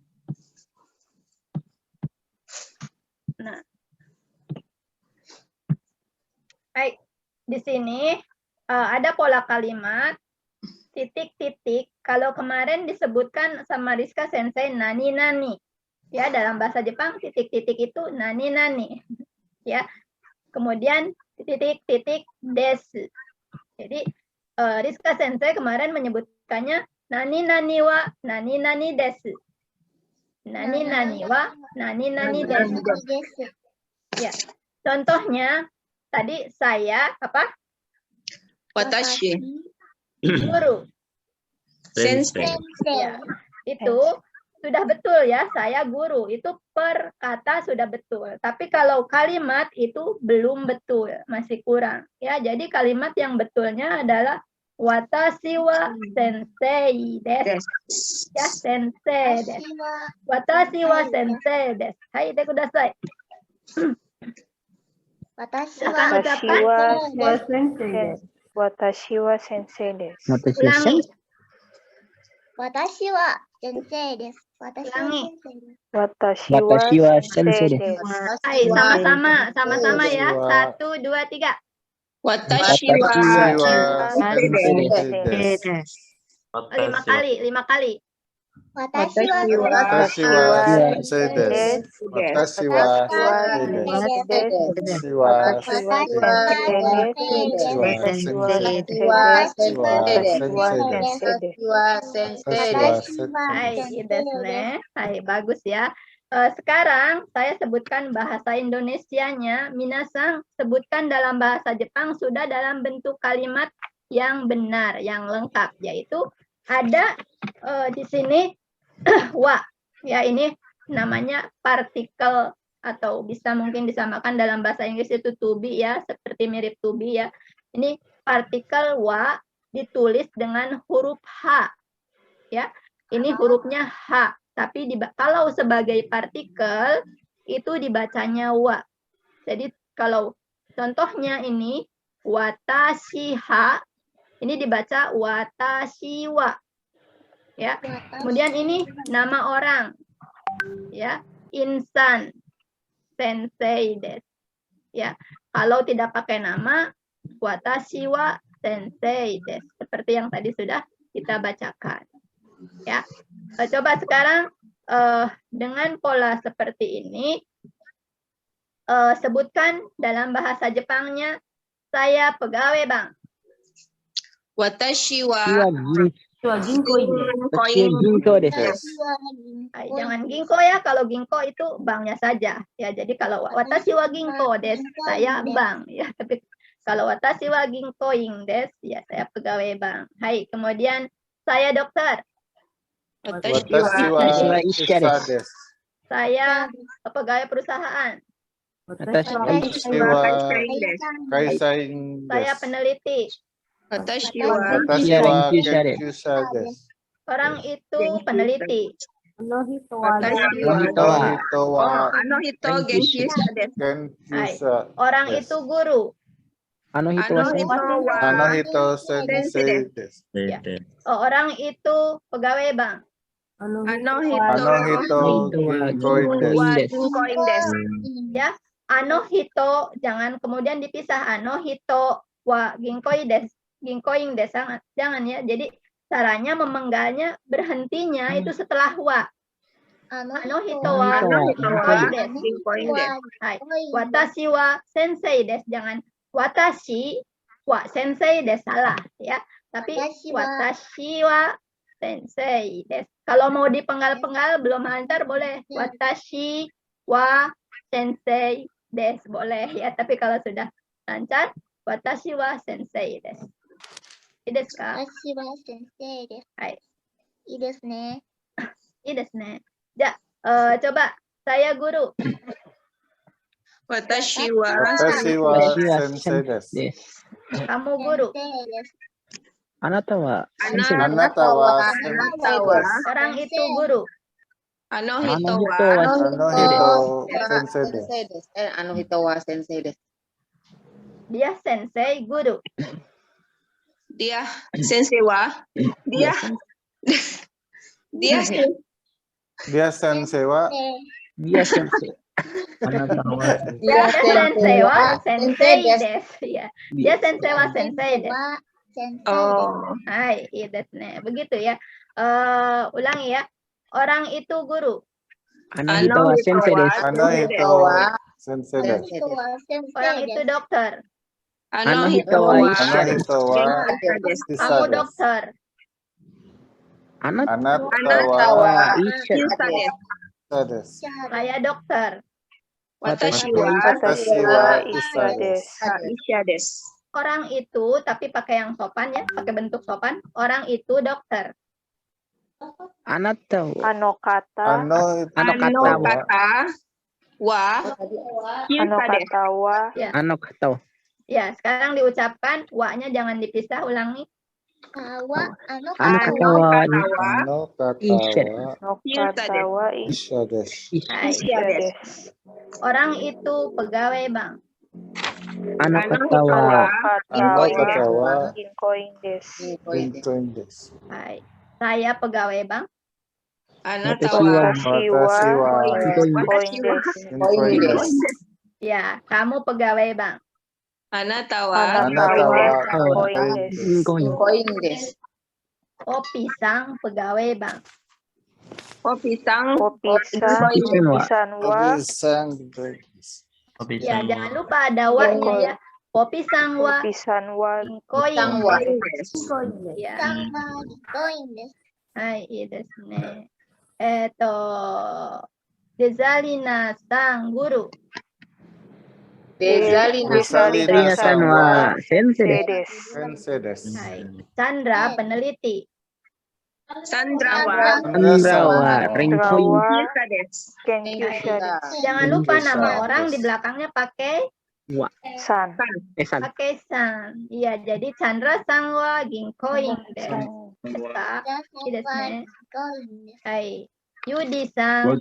Nah, baik. Di sini ada pola kalimat, titik-titik. Kalau kemarin disebutkan sama Rizka Sensei nani-nani. Ya, dalam bahasa Jepang titik-titik itu nani-nani. Ya. Kemudian titik-titik desu. Jadi Rizka Sensei kemarin menyebutkannya nani-nani wa nani-nani desu. Nani-nani wa nani-nani desu. Ya. Contohnya tadi saya apa? Watashi. Guru. Sensei. Ya, itu sudah betul ya, saya guru. Itu per kata sudah betul. Tapi kalau kalimat itu belum betul, masih kurang. Ya, jadi kalimat yang betulnya adalah watashi wa sensei desu. Ya, sensei desu. Watashi wa sensei desu. Hai, ite kudasai. Watashi Silakan wa ucapkan. Watashi wa sensei desu. Watashi Ulangi. Watashi wa sensei desu. Watashi wa Ulangi. sensei desu. Watashi wa sensei desu. Hai, sama-sama ya. 1, 2, 3. Watashi wa Sensei desu. 5 kali, 5 kali. Watashi wa Watashi wa sensei desu. Watashi Watashi wa sensei desu. Watashi wa Hai, desne. Hai, bagus ya. Sekarang saya sebutkan bahasa Indonesianya. Minasang sebutkan dalam bahasa Jepang sudah dalam bentuk kalimat yang benar, yang lengkap, yaitu ada di sini wa. Ya, ini namanya partikel atau bisa mungkin disamakan dalam bahasa Inggris itu to be ya, seperti mirip to be ya. Ini partikel wa ditulis dengan huruf H ya. Ini hurufnya H, tapi kalau sebagai partikel itu dibacanya wa. Jadi kalau contohnya ini watashi ha, ini dibaca watashi wa. Ya. Kemudian ini nama orang. Ya, insan, sensei desu. Ya. Kalau tidak pakai nama, watashi wa sensei desu. Seperti yang tadi sudah kita bacakan. Ya. Coba sekarang dengan pola seperti ini, sebutkan dalam bahasa Jepangnya, saya pegawai bank. Watashi wa Ginko desu. Jangan ginko ya, kalau ginko itu banknya saja. Ya, jadi kalau watashi wa ginko desu, saya bank. Ya, tapi kalau watashi wa ginkoing desu, ya saya pegawai bank. Hai, kemudian saya dokter. Watashi wa isha desu. Saya pegawai perusahaan. Watashi wa kaisain Saya desu. peneliti. Watashi wa Watashi wa kenkyusha desu. Orang itu peneliti. Watashi wa Hito wa hito genkyusha desu. kenkyusha Orang desu. itu guru. Hito sensei desu. Ya. Orang itu pegawai bank. Hito Ginkoin desu. Ya, hito jangan kemudian dipisah. Hito wa ginkoin desu, jangan ya. Jadi caranya memenggalnya berhentinya itu setelah wa. Hito wa ginkoin desu. Hai. Watashi wa sensei desu, jangan watashi wa sensei desu, salah ya. Tapi watashi wa sensei desu. Kalau mau dipenggal-penggal belum lancar boleh watashi wa sensei desu, boleh ya. Tapi kalau sudah lancar watashi wa sensei desu. I desu ka? Hai. I desu ne. Ja, coba saya guru. Watashi wa Sensei desu. Kamu guru. Anata wa Anata sensei wa desu. Orang itu guru. Hito wa sensei desu. Dia sensei guru. dia sensei wa dia Dia sensei wa Dia sensei wa sensei desu. Ya. Dia sensei wa sensei desu. oh Hai, iya desu ne. Begitu ya. Ulangi ya. Orang itu guru. Hito wa sensei desu. Orang itu dokter. hito wa Hito wa Kamu dokter. Anata wa kyusha desu. Saya dokter. Watashi wa isha desu. Orang itu, tapi pakai yang sopan ya, pakai bentuk sopan. Orang itu dokter. Anokata. Kata wa kyusha desu. Ya, sekarang diucapkan wa-nya jangan dipisah, ulangi. Anokata wa isha desu. Hai. Orang itu pegawai bank. Anokata wa ginkoin desu. Hai. Saya pegawai bank. Watashi wa ginkoin desu. Ya, kamu pegawai bank. Anata wa ginkoin desu. Opi-san pegawai bank. Opi-san Ya, jangan lupa ada wa-nya ya. Opi-san wa ginkoin desu. Ya. Hai, iya desu ne. Dezalina-san guru. Dezalina-san wa sensei desu. Hai. Chandra peneliti. Sandrawa. Sandrawa. Renkoin. Kyusa desu. Genkyusha desu. Jangan lupa Indonesia, nama orang yes. di belakangnya pakai San. San. pakai san. Iya, jadi Chandra sang wa ginkoin desu. Ka,いいですね。はい。Yudi sang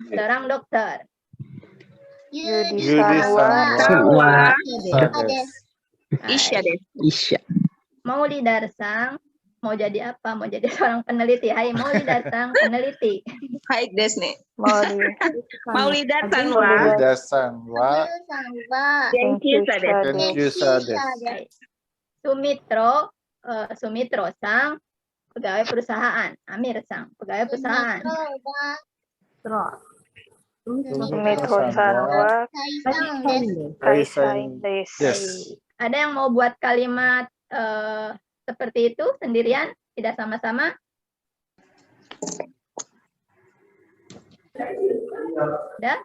seorang dokter. Yudi-san wa Wa. Isha desu. Isya. Maulidar sang mau jadi apa? Mau jadi seorang peneliti. Hai Maulidar sang peneliti. Baik desu ne. Maulidar Maulidar-san wa Lidasan wa. Genkyusa desu. Genkyusa desu. Sumitro, Sumitro sang pegawai perusahaan. Amir sang pegawai perusahaan. Sumitro-san wa Kaisain desu. Yes. Ada yang mau buat kalimat seperti itu sendirian, tidak sama-sama? Ada?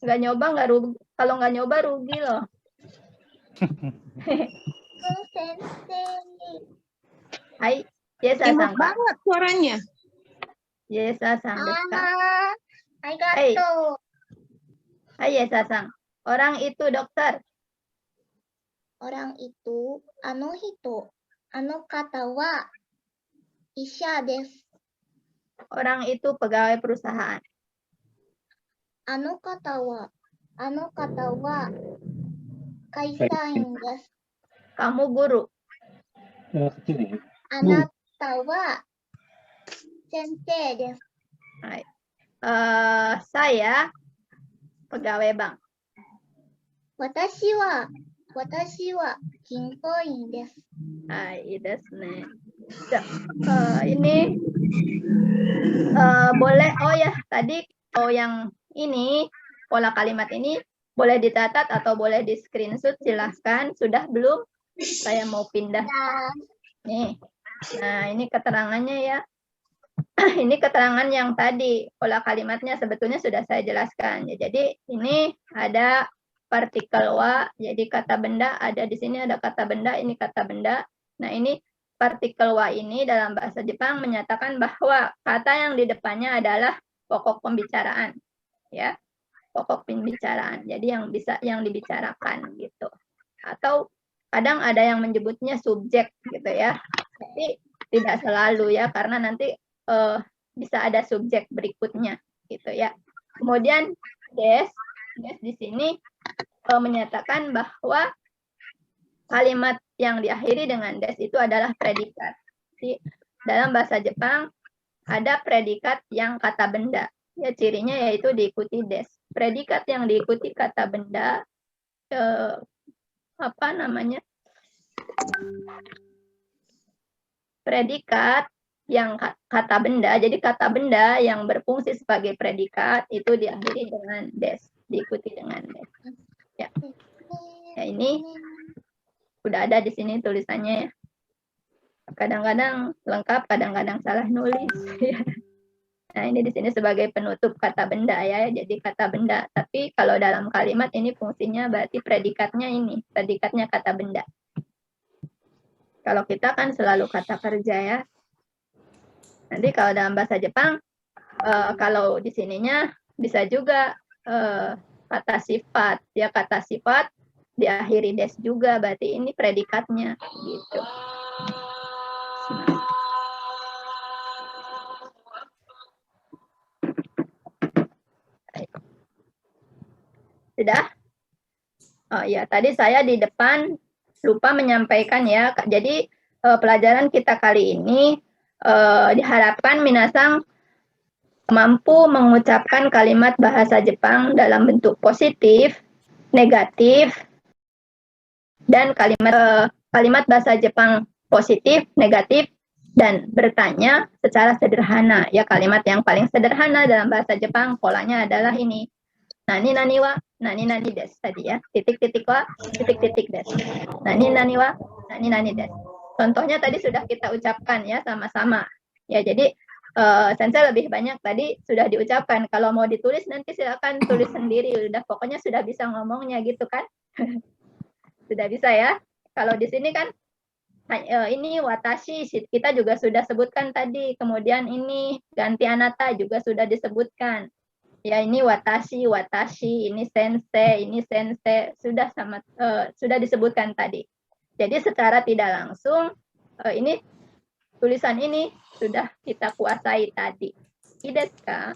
Nggak nyoba nggak rugi. Kalau nggak nyoba rugi loh. Hai, Yesa Enak sang Kak. banget suaranya. Yesa sang desu ka? Hai Yesa sang. Orang itu dokter. Orang itu, hito, kata wa isha desu. Orang itu pegawai perusahaan. Kata wa kaisain desu. Kamu guru. Anata wa sensei desu. Hai. Saya pegawai bank. Watashi wa ginkoin desu. Hai, desu ne. Ini boleh, oh ya tadi yang ini pola kalimat ini boleh ditatat atau boleh di screenshot, silahkan. Sudah belum? Saya mau pindah. Nih, nah ini keterangannya ya. Ini keterangan yang tadi pola kalimatnya sebetulnya sudah saya jelaskan. Ya, jadi ini ada partikel wa, jadi kata benda ada di sini, ada kata benda, ini kata benda. Nah ini partikel wa ini dalam bahasa Jepang menyatakan bahwa kata yang di depannya adalah pokok pembicaraan, ya, pokok pembicaraan. Jadi yang dibicarakan gitu. Atau kadang ada yang menyebutnya subjek gitu ya. Tapi tidak selalu ya, karena nanti bisa ada subjek berikutnya gitu ya. Kemudian des di sini menyatakan bahwa kalimat yang diakhiri dengan des itu adalah predikat. Jadi, dalam bahasa Jepang ada predikat yang kata benda. Ya, cirinya yaitu diikuti des. Predikat yang diikuti kata benda apa namanya? Predikat yang kata benda. Jadi kata benda yang berfungsi sebagai predikat itu diakhiri dengan des, diikuti dengan des. Ya. Ya, ini udah ada di sini tulisannya ya. Kadang-kadang lengkap, kadang-kadang salah nulis. Nah, ini di sini sebagai penutup kata benda ya. Jadi kata benda. Tapi kalau dalam kalimat ini fungsinya berarti predikatnya ini, predikatnya kata benda. Kalau kita kan selalu kata kerja ya. Nanti kalau dalam bahasa Jepang, kalau di sininya bisa juga kata sifat. Ya, kata sifat diakhiri des juga, berarti ini predikatnya gitu. Sudah? Oh iya, tadi saya di depan lupa menyampaikan ya. Jadi pelajaran kita kali ini diharapkan minasang mampu mengucapkan kalimat bahasa Jepang dalam bentuk positif, negatif, dan kalimat bahasa Jepang positif, negatif, dan bertanya secara sederhana. Ya, kalimat yang paling sederhana dalam bahasa Jepang polanya adalah ini. Nani nani wa, nani nani des tadi ya. Titik-titik wa, titik-titik des. Nani nani wa, nani nani des. Contohnya tadi sudah kita ucapkan ya sama-sama. Ya, jadi Sensei lebih banyak tadi sudah diucapkan. Kalau mau ditulis nanti silakan tulis sendiri. Udah pokoknya sudah bisa ngomongnya gitu kan. Sudah bisa ya. Kalau di sini kan Ini watashi kita juga sudah sebutkan tadi. Kemudian ini ganti anata juga sudah disebutkan. Ya, ini watashi, ini sensei sudah disebutkan tadi. Jadi secara tidak langsung ini tulisan ini sudah kita kuasai tadi. Ides ka?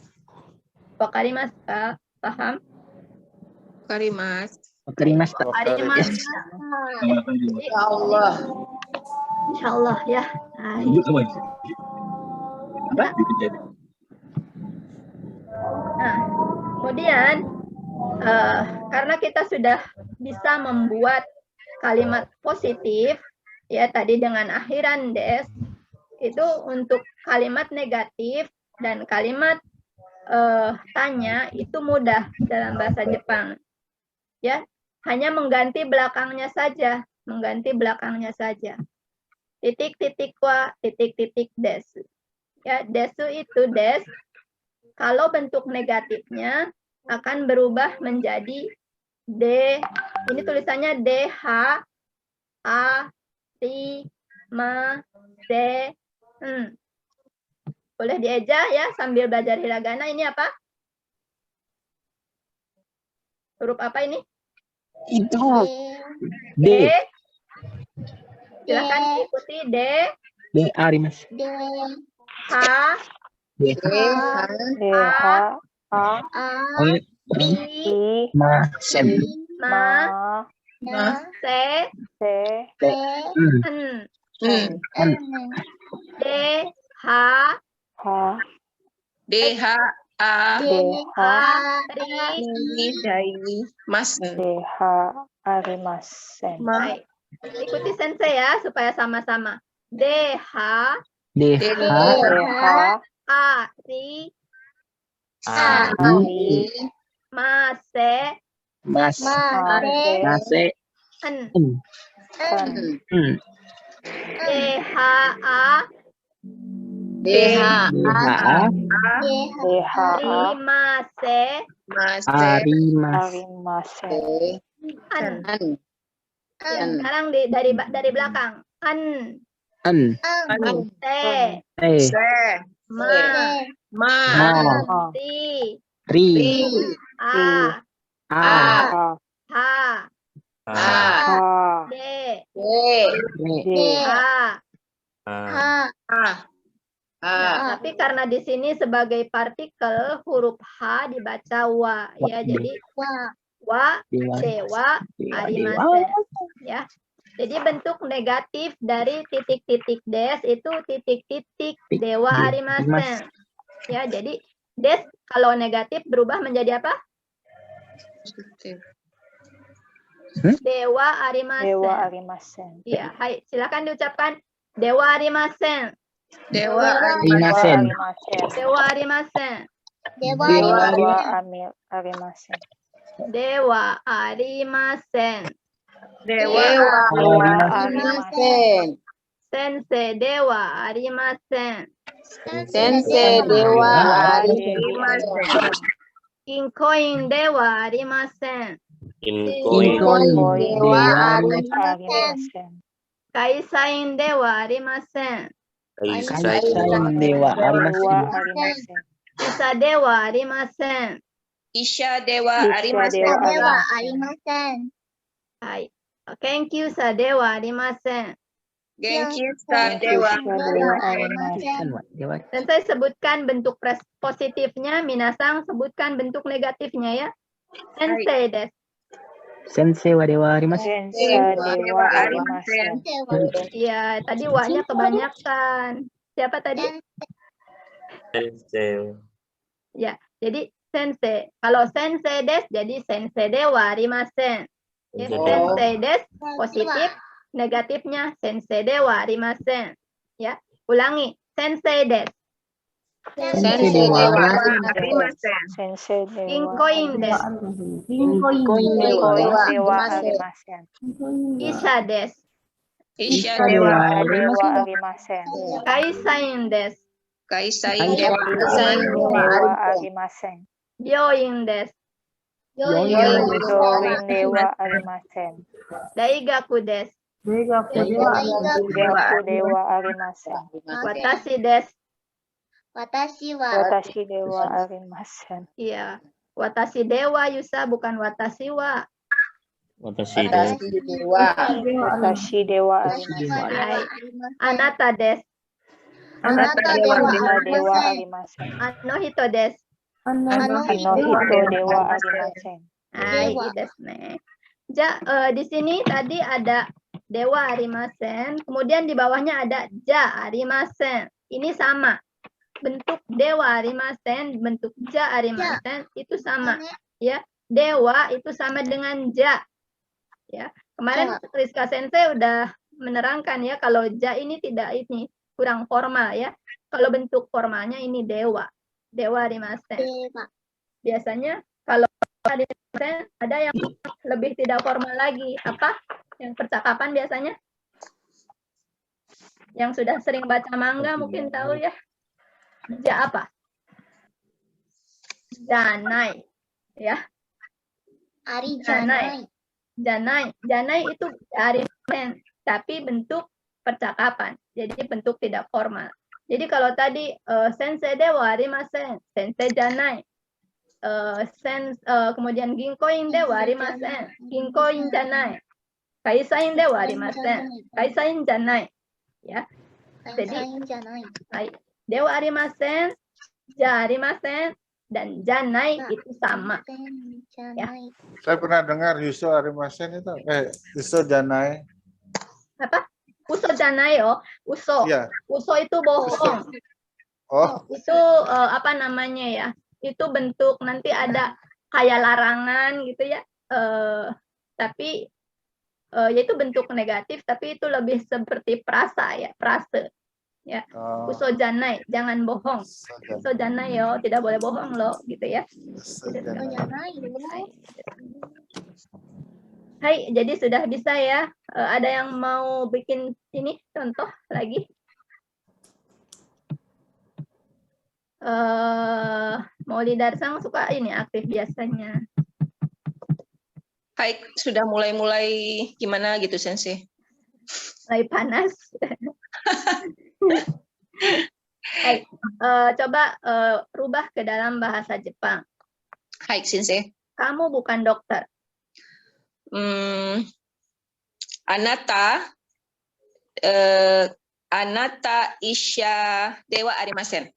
Wakarimasu ka? Paham? Wakarimashita. Wakarimashita. Allah. Insyaallah ya. Nah, kemudian karena kita sudah bisa membuat kalimat positif ya tadi dengan akhiran des, itu untuk kalimat negatif dan kalimat tanya itu mudah dalam bahasa Jepang. Ya, hanya mengganti belakangnya saja, Titik-titik wa, titik-titik desu. Ya, desu itu des. Kalau bentuk negatifnya akan berubah menjadi D. Ini tulisannya DH A T Ma D. Boleh dieja ya sambil belajar hiragana. Ini apa? Huruf apa ini? Itu. D. D. Silakan ikuti D. D. Arimasu. H. D. D, H, A, I, Ma. Sen. Ma. Ma, C. C, N. N. D. H. H, D H A D, H, Ri. Mas. D, H, Arimasen. Baik. Ikuti sensei ya supaya sama-sama. D. H. D. D, H. H, A. Ri. I, Ma. C. Mas. Ma, D, Mase. N. N, D. H. A. D H D. H. A. D, H, A, Rima. C. Mas. Arimas. Arimasen. N. Ya, sekarang dari belakang. N. N. T. T. Ma. Ma. Ma. Ri. Ri. A. A. H. H, D. D. D, Tapi karena di sini sebagai partikel huruf H dibaca wa ya, jadi wa dewa arimasen ya. Jadi bentuk negatif dari titik-titik des itu titik-titik dewa arimasen ya. Jadi des kalau negatif berubah menjadi apa? Dewa arimasen. Dewa Arimasen. Iya, hai, silakan diucapkan dewa arimasen. Dewa Arimasen. Dewa arimasen. Dewa Arimasen. Dewa arimasen. Dewa Arimasen. Sensei dewa arimasen. Sensei Dewa Arimasen. Kinkoin dewa arimasen. Inkoin. Dewa Arimasen. Kaisain dewa arimasen. Kaisain Dewa Arimasen. Arimasen. Isa dewa arimasen. Isha Dewa Arimasen. Hai. Thank you sa dewa arimasen. Genki Sa Dewa Arimasen. Dewa. Dan saya sebutkan bentuk positifnya, minasang sebutkan bentuk negatifnya ya. Sensei des. Sensei wa Dewa Arimasen. Sensei Dewa Arimasen. Iya, tadi wa-nya kebanyakan. Siapa tadi? Sensei. Ya, jadi sensei. Kalau sensei des, jadi sensei dewa arimasen. Ya, sensei des positif, negatifnya sensei dewa arimasen. Ya, ulangi. Sensei des. Sensei Dewa Arimasen. Sensei Dewa. Inkoin des. Dewa Arimasen. Isa des. Isha Dewa Dewa Arimasen. Kaisain des. Kaisain Dewa Dewa Arimasen. Byoin des. Dorin Dewa Arimasen. Daigaku des. Genku dewa arimasen. Watashi desu. Watashi wa Watashi dewa arimasen. Iya. Watashi dewa Yusa, bukan watashi wa. Watashi dewa. Watashi dewa arimasen. Hai. Anata desu. Anata dewa Dewa arimasen. arimasen. Anohito desu. Anohito dewa arimasen. Hai, Dewa. desu ne. Di sini tadi ada dewa arimasen, kemudian di bawahnya ada ja arimasen. Ini sama. Bentuk dewa arimasen, bentuk ja arimasen itu sama, ya. Dewa itu sama dengan ja. Ya. Kemarin Rizka Sensei udah menerangkan ya kalau ja ini tidak ini kurang formal ya. Kalau bentuk formalnya ini dewa. Dewa arimasen. Dewa. Biasanya kalau arimasen ada yang lebih tidak formal lagi. Apa? Yang percakapan biasanya? Yang sudah sering baca manga mungkin tahu ya. Ja apa? Janai. Ya. Ari Janai. Janai itu arimasen, tapi bentuk percakapan. Jadi bentuk tidak formal. Jadi kalau tadi sensei dewa arimasen, sensei janai. Kemudian ginkoin dewa arimasen, ginkoin janai. Kaisain dewa arimasen, kaisain janai. Ya. Jadi dewa arimasen, ja arimasen, dan janai itu sama. Ya. Saya pernah dengar Yuso arimasen itu. Yuso janai. Apa? Uso janai oh. Uso. Iya. Uso itu bohong. Oh, Itu apa namanya ya? Itu bentuk nanti ada kayak larangan gitu ya. Tapi yaitu bentuk negatif, tapi itu lebih seperti prasa ya, prase. Ya. Uso janai, jangan bohong. Uso janai yo, tidak boleh bohong loh, gitu ya. Hai, jadi sudah bisa ya. Ada yang mau bikin ini contoh lagi? Mauli Darsang suka ini aktif biasanya. Hai, sudah mulai gimana gitu Sensei? Mulai panas. Hai, coba rubah ke dalam bahasa Jepang. Hai, Sensei. Kamu bukan dokter. Anata isha dewa arimasen.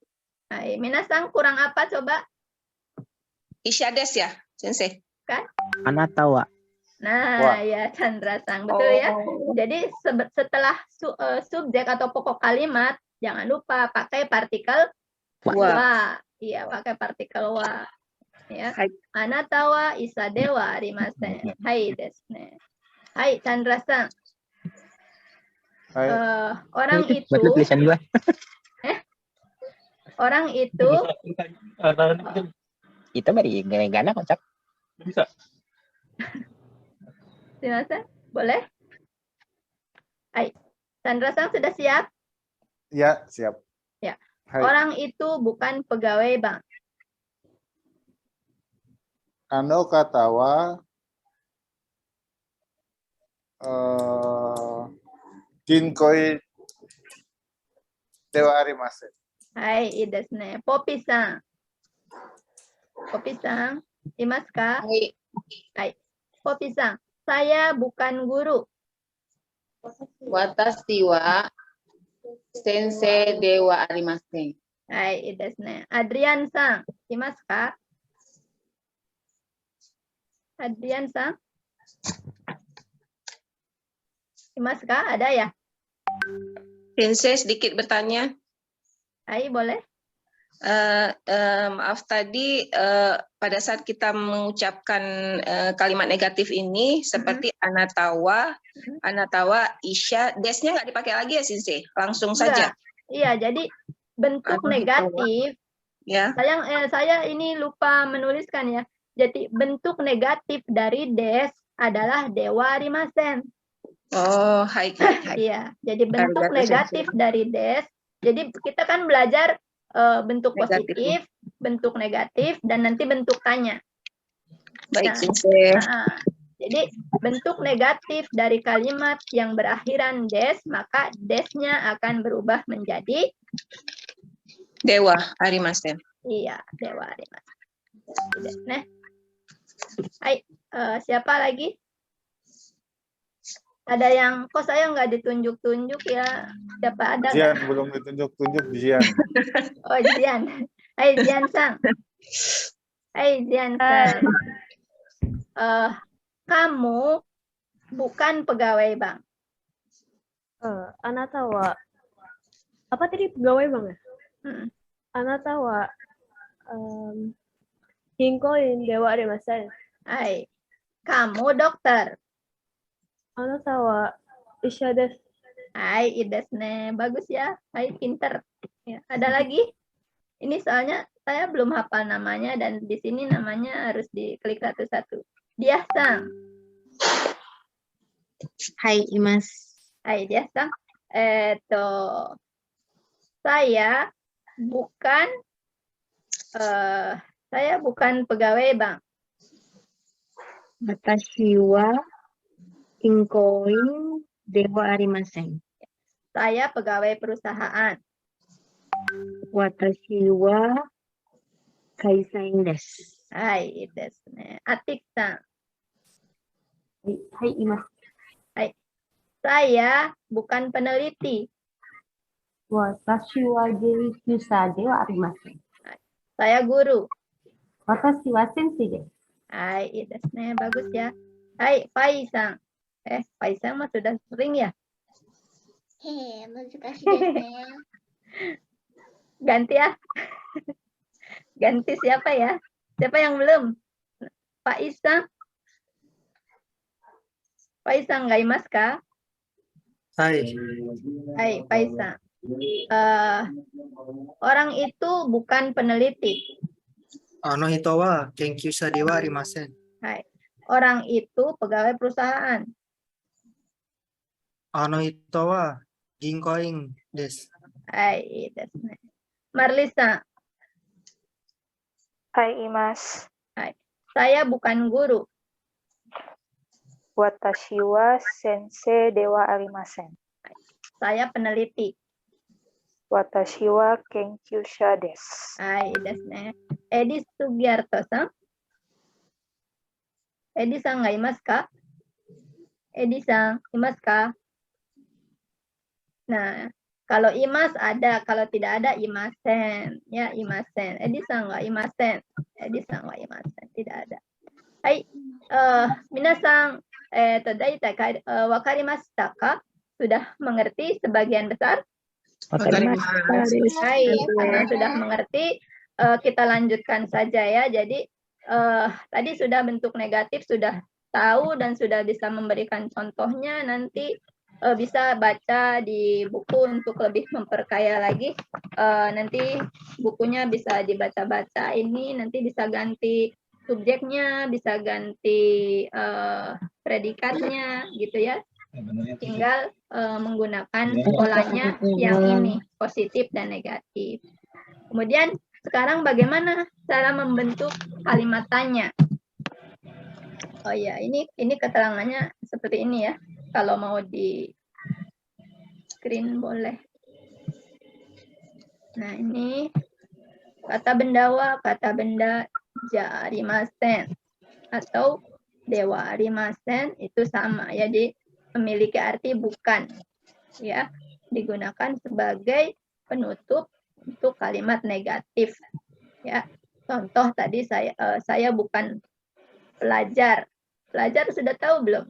Hai, minasan kurang apa coba? Isha des ya, Sensei? Kan? Anata wa. Nah, Wah. ya Chandra Sang, betul ya. Jadi setelah subjek atau pokok kalimat, jangan lupa pakai partikel wa. Iya, pakai partikel wa. Ya. Anata wa isa dewa arimasen. Hai desu ne. Hai Chandra Sang. hai. Orang itu Buat lu tulisan gua. orang itu Itu bari gana kocak. Silakan, boleh? Hai, Chandra Sang sudah siap? Ya, siap. Ya. Hai. Orang itu bukan pegawai bank. Ano katawa Ginkoi dewa arimasen. Hai,いいですね。ポピさん。ポピさん、いますか? Hai. Popi Sang, saya bukan guru. Watashi wa sensei dewa arimasen. Hai, いいですね。Adrian Sang, いますか? Adrian Sang? いますか? Ada ya? Sensei sedikit bertanya. Hai, boleh? Maaf tadi pada saat kita mengucapkan kalimat negatif ini seperti anatawa isya, desnya nggak dipakai lagi ya Sensei, langsung saja. Iya, jadi bentuk negatif. Ya. Saya ini lupa menuliskan ya. Jadi bentuk negatif dari des adalah dewa arimasen. Oh, hai. Iya, jadi bentuk negatif dari des. Jadi kita kan belajar bentuk positif, bentuk negatif, dan nanti bentuk tanya. Baik, Sensei. Jadi bentuk negatif dari kalimat yang berakhiran des, maka desnya akan berubah menjadi Dewa arimasen. iya, dewa arimasen. Nah, hai, siapa lagi? Ada yang kok saya nggak ditunjuk-tunjuk ya? Siapa ada nggak? Jian belum ditunjuk-tunjuk Jian. Oh, Jian. Hai, Jian Sang. Hai, Jian Sang. Kamu bukan pegawai bank. Anata wa apa tadi pegawai bank ya? Anata wa hinkoin dewa arimasen. Hai, kamu dokter. Anata wa isha desu. Hai, idesne. Bagus ya. Hai, pinter. Ya, ada lagi? Ini soalnya saya belum hafal namanya dan di sini namanya harus diklik satu-satu. Dia Sang. Hai, Imas. Hai, dia Sang. Saya bukan pegawai bank. Watashi wa inkoin dewa arimasen. Saya pegawai perusahaan. Watashi wa kaisain desu. Hai, desu ne. Atik-san. Hai, Imas. Hai. Saya bukan peneliti. Watashi wa geikyusa dewa arimasen. Saya guru. Watashi wa sensei desu. Hai, desu ne. Bagus ya. Hai, Pai-san. Pai-san mah sudah sering ya? Ganti ya. Ganti siapa ya? Siapa yang belum? Pak Isang. Pak Isang nggak imas kah? Hai. Hai, Pak Isang. Orang itu bukan peneliti. Ano hito wa kenkyusha de wa arimasen. Hai. Orang itu pegawai perusahaan. Ano hito wa ginkoin desu. Hai, desu ne. Marlisa. Hai, Imas. Hai. Saya bukan guru. Watashi wa sensei dewa arimasen. Saya peneliti. Watashi wa kenkyusha desu. Hai, desu ne. Edi Sugiarto-san. Edi-san nggak imas kah? Edi-san, imas kah? Nah, kalau imas ada, kalau tidak ada imasen. Ya, imasen. Edi-san nggak imasen. Edi-san nggak imasen. Tidak ada. Hai, minasan, daitai wakarimashita ka? Sudah mengerti sebagian besar? Hai, karena sudah mengerti, kita lanjutkan saja ya. Jadi tadi sudah bentuk negatif, sudah tahu dan sudah bisa memberikan contohnya. Nanti bisa baca di buku untuk lebih memperkaya lagi. Nanti bukunya bisa dibaca-baca. Ini nanti bisa ganti subjeknya, bisa ganti predikatnya gitu ya. Tinggal menggunakan polanya yang ini, positif dan negatif. Kemudian sekarang bagaimana cara membentuk kalimat tanya? Oh ya, ini keterangannya seperti ini ya. Kalau mau di screen boleh. Nah, ini kata bendawa, kata benda jarimasen atau dewa arimasen itu sama ya, jadi memiliki arti bukan ya, digunakan sebagai penutup untuk kalimat negatif ya. Contoh tadi saya bukan pelajar. Pelajar sudah tahu belum?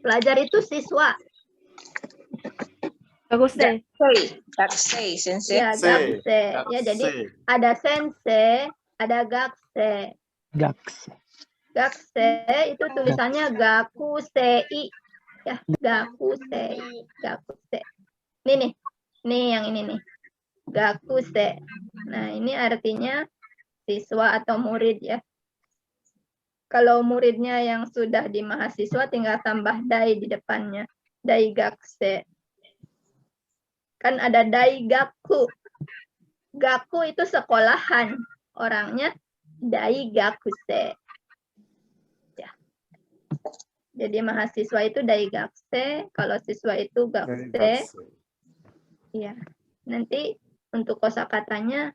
Pelajar itu siswa. Gakusei. Gakusei, sensei. Ya, gakusei. Ya, jadi ada sensei, ada gakusei. Gakusei itu tulisannya gakusei. Ya, gakusei. Gakusei. Ini yang ini nih. Gakusei. Nah, ini artinya siswa atau murid ya. Kalau muridnya yang sudah di mahasiswa tinggal tambah dai di depannya. Dai gakusei. Kan ada dai gaku. Gaku itu sekolahan. Orangnya daigakuse. Ya. Jadi mahasiswa itu daigakuse, kalau siswa itu gakuse. Iya. Nanti untuk kosakatanya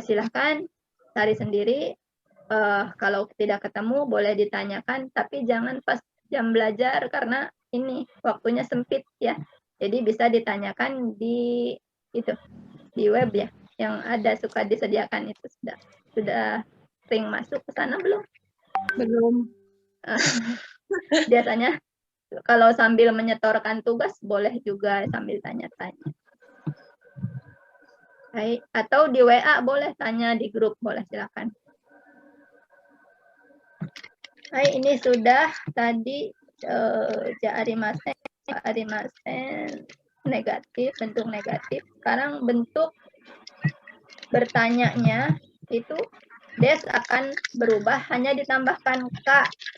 silahkan cari sendiri. Kalau tidak ketemu boleh ditanyakan, tapi jangan pas jam belajar karena ini waktunya sempit ya. Jadi bisa ditanyakan di itu di web ya, yang ada suka disediakan itu sudah sering masuk ke sana belum? Belum. Biasanya kalau sambil menyetorkan tugas boleh juga sambil tanya-tanya. Baik, atau di WA boleh tanya di grup, boleh silakan. Baik, ini sudah tadi arimasen negatif, bentuk negatif. Sekarang bentuk bertanyanya itu des akan berubah, hanya ditambahkan k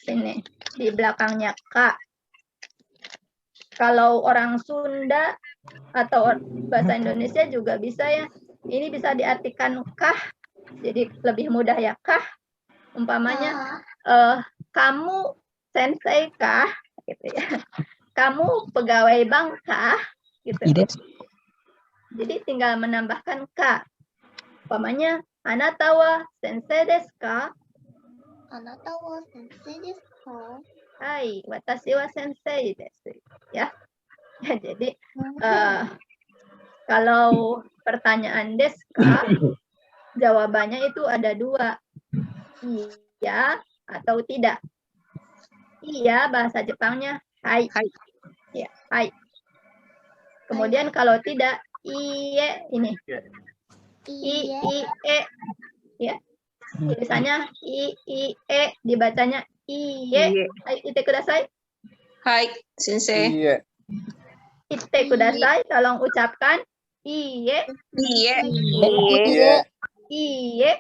sini di belakangnya k. Kalau orang Sunda atau bahasa Indonesia juga bisa ya. Ini bisa diartikan kah, jadi lebih mudah ya kah. Umpamanya kamu sensei kah, gitu ya. Kamu pegawai bank kah, gitu. Jadi tinggal menambahkan k. Umpamanya anatawa sensei desu ka? Anatawa sensei desu ka? Hai, watashi wa sensei desu. Ya. Jadi kalau pertanyaan desu ka, jawabannya itu ada dua. Iya atau tidak. Iya bahasa Jepangnya hai. Ya, hai. Kemudian kalau tidak iye ini. I e ya. Tulisannya e dibacanya iye. Ite kudasai. Hai, sensei. Iya. Ite kudasai, tolong ucapkan iye. Iye. Iya. Iye.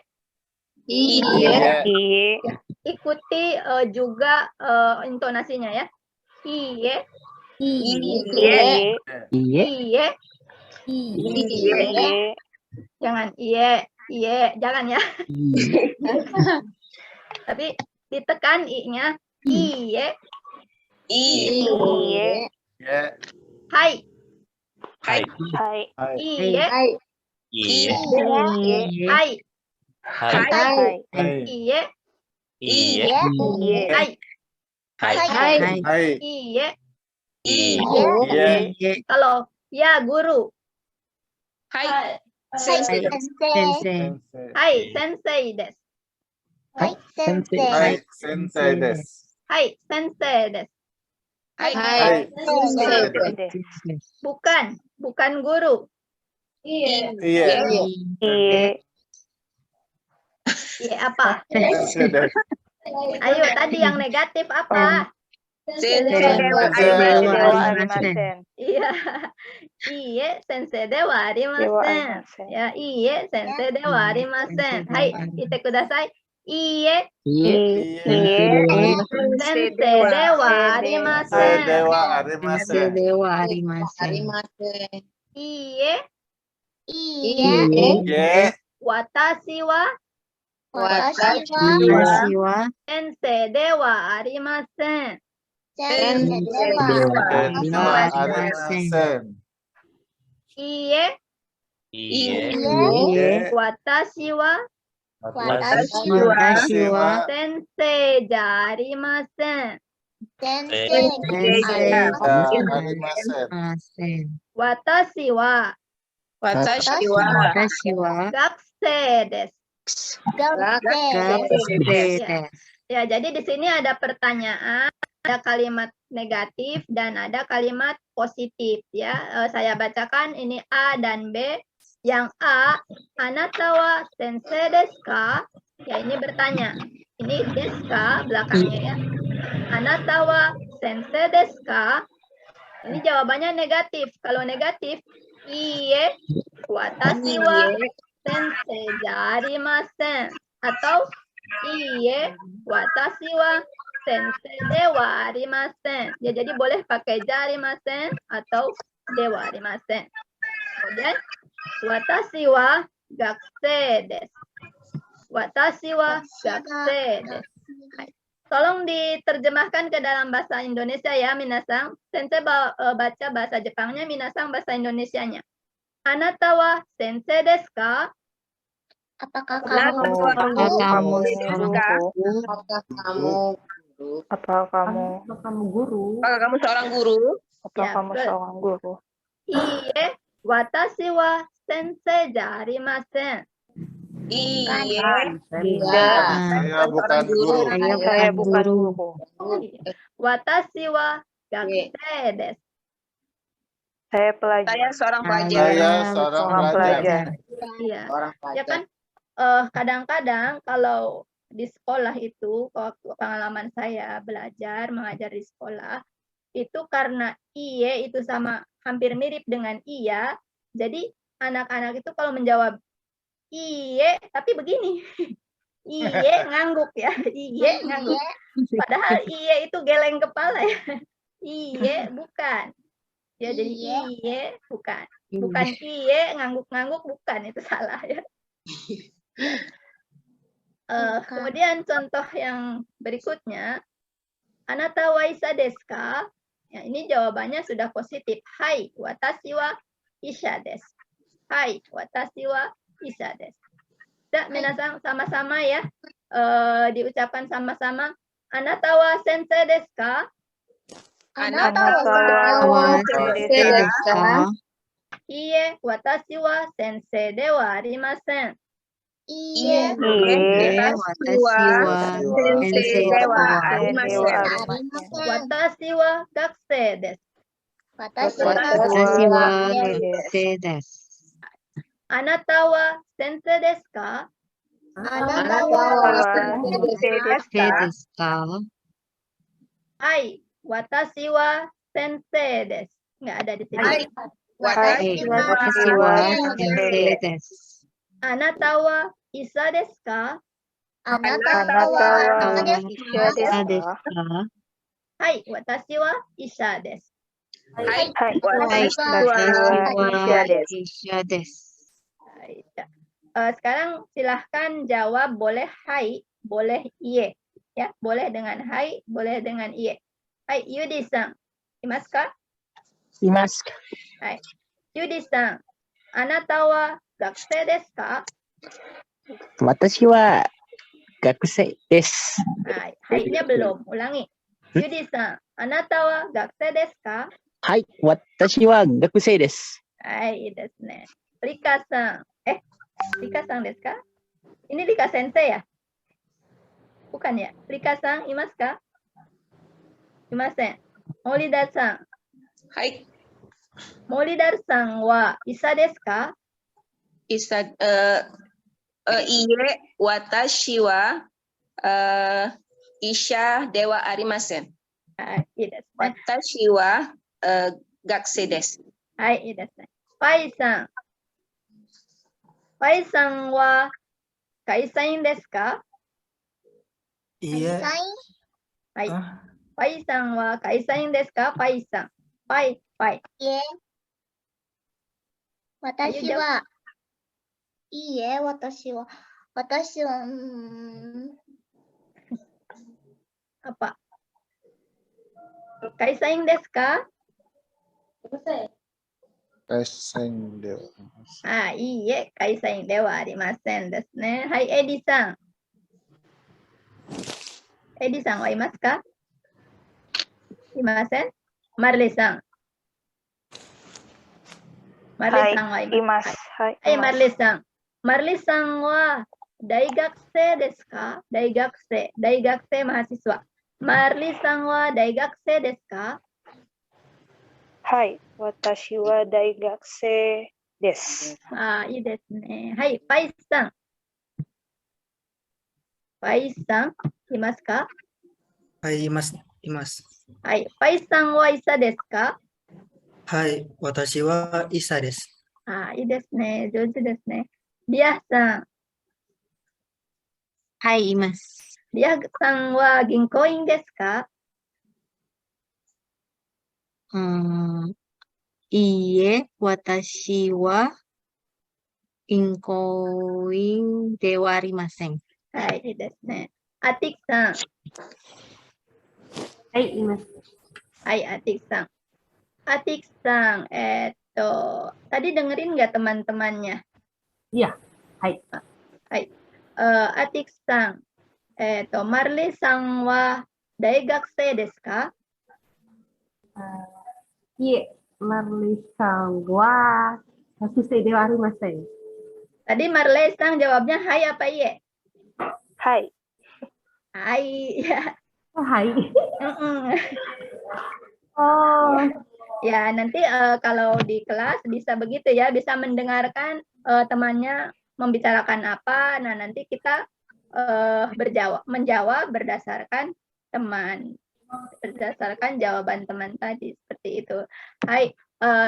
Iye. Ikuti juga intonasinya ya. Iye. Iye. Iye. Iye. Jangan iye, jangan ya. Tapi ditekan i-nya. Iye. Iye. Hai. Hai. Iye. Iye. Hai. Hai. Iye. Iye. Hai. Hai. Iye. Iya. Kalau ya guru. Hai. Sensei. Hai, sensei desu. Hai, sensei. Hai, sensei desu. Hai, sensei desu. Hai, sensei desu. Bukan guru. Iya. Iya apa? Sensei desu. Ayo tadi yang negatif apa? Sensei dewa arimasen. Iya. Iye sensei dewa arimasen. Ya, iye sensei dewa arimasen. Hai, ite kudasai. Iye sensei dewa arimasen. Dewa arimasen. Iye watashi wa sensei dewa arimasen. Sensei dewa arimasen. Iye watashi wa sensei ja arimasen. Watashi wa gakusei desu. Ya, jadi di sini ada pertanyaan, ada kalimat negatif dan ada kalimat positif ya. Saya bacakan ini A dan B. Yang A, anata wa sensei desu ka? Ya, ini bertanya. Ini desu ka belakangnya ya. Anata wa sensei desu ka? Ini jawabannya negatif. Kalau negatif, iye watashi wa sensei ja arimasen. Atau iye watashi wa sensei dewa arimasen. Ya, jadi boleh pakai ja arimasen atau dewa arimasen. Kemudian watashi wa gakusei desu. Watashi wa gakusei desu. Tolong diterjemahkan ke dalam bahasa Indonesia ya, minasang. Sensei baca bahasa Jepangnya, minasang bahasa Indonesianya. Anata wa sensei desu ka? Apakah Apakah kamu kamu Apa kamu Apakah kamu guru? Apakah kamu seorang guru? apa Ya, kamu betul. seorang guru? Iie, watashi wa sensei jarimasen. Iya. Tidak. Saya bukan guru. Saya bukan guru. Watashi wa gakusei desu. Saya pelajar. Saya seorang pelajar. Saya seorang Seorang pelajar. pelajar. Iya. Orang Ya kan, kadang-kadang kalau di sekolah itu, waktu pengalaman saya belajar, mengajar di sekolah, itu karena iye itu sama hampir mirip dengan iya, jadi anak-anak itu kalau menjawab iye, tapi begini, iye ngangguk ya, iye ngangguk. Padahal iye itu geleng kepala ya, iye bukan. Ya jadi iye bukan. Bukan iye ngangguk-ngangguk, bukan, itu salah ya. Kemudian contoh yang berikutnya, anata wa isa desu ka? Ya, ini jawabannya sudah positif. Hai, watashi wa isha desu. Hai, watashi wa isha desu. Sudah, minasang sama-sama ya. Diucapkan sama-sama. Anata wa sensei desu ka? Anata wa sensei desu ka? Iye, watashi wa sensei de wa arimasen. Iye. Watashi wa sensei dewa arimasen. Watashi wa gakusei desu. Watashi wa sensei desu. Anata wa sensei desu ka? Anata wa sensei desu ka? Hai, watashi wa sensei desu. Nggak ada di sini. Hai, Watashi wa sensei desu. Anata wa isa desu ka? Anata wa isha desu ka? Hai, watashi wa isha desu. Hai, Watashi wa isha desu. Hai, ya. Sekarang silahkan jawab, boleh hai, boleh iye. Ya, boleh dengan hai, boleh dengan iye. Hai, Yudi-san. Imasu ka? Imasu. Hai. Yudi-san, anata wa gakusei desu ka? Watashi wa gakusei desu. Hai, hai-nya belum. Ulangi. Yudi-san, anata wa gakusei desu ka? Hai, watashi wa gakusei desu. Hai, desu ne. Rika-san. Rika-san desu ka? Ini Rika sensei ya? Bukan ya? Rika-san, imasu ka? Imasen. Morida-san. hai, Morida-san wa isa desu ka? isa, iye, watashi wa isha dewa arimasen. Hai,いいですね。Watashi wa gakusei desu. はい、いいですね。パイさん。パイさんは会社員ですか？ Iya. はい。 Ah, パイさんは会社員ですか？パイさん。パイ、パイ。いえ。私は、いいえ、私は、apa? 会社員ですか？ Peseng dewa. いいえ、会社員ではありませんですね。はい、エディさん。エディさんはいますか？いません。マルレさん。マルレさんはいますか？はい、マルレさん。マルレさんは大学生ですか？大学生、mahasiswa。マルレさんは大学生ですか？はい、私は大学生です。いいですね。はい、パイさん。パイさん、いますか？はい、います。います。はい、パイさんはイサですか？はい、私はイサです。いいですね。上手ですね。リアさん。はい、います。リアさんは銀行員ですか？いいえ、私は inkoing dewa arimasen. はい、いいですね。アティクさん。はい、います。はい、アティクさん。アティクさん、tadi dengerin nggak teman-temannya? Iya, hai. はい。アティクさん、マルレさんは大学生ですか? いえ、マルレさんは学生ではありません。 Tadi Marley sang jawabnya hai apa iye? Hai. Hai, ya. Oh, hai. Oh. Ya, nanti kalau di kelas bisa begitu ya, bisa mendengarkan temannya membicarakan apa. Nah, nanti kita menjawab berdasarkan berdasarkan jawaban teman tadi, seperti itu. Hai,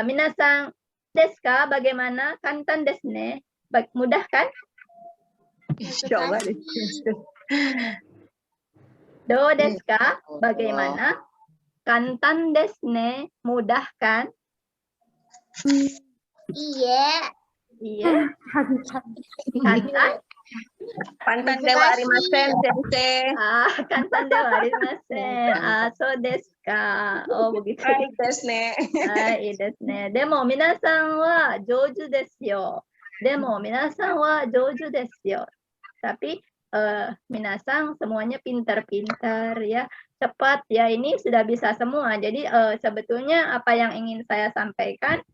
minasang desu ka? Bagaimana? Kantan desu ne. Mudah kan? Coba deh. Do desu ka? Bagaimana? Kantan desu ne. Mudah kan? Iya. Iya. Kantan? Pantan dewa arimasen, sensei. Kantan dewa arimasen. So desu ka? Oh, begitu. Hai desu ne. Hai desu ne. Demo minasan wa jouju desu yo. Demo minasan wa jouju desu yo. Tapi minasan semuanya pintar-pintar ya, cepat ya, ini sudah bisa semua. Jadi sebetulnya apa yang ingin saya sampaikan,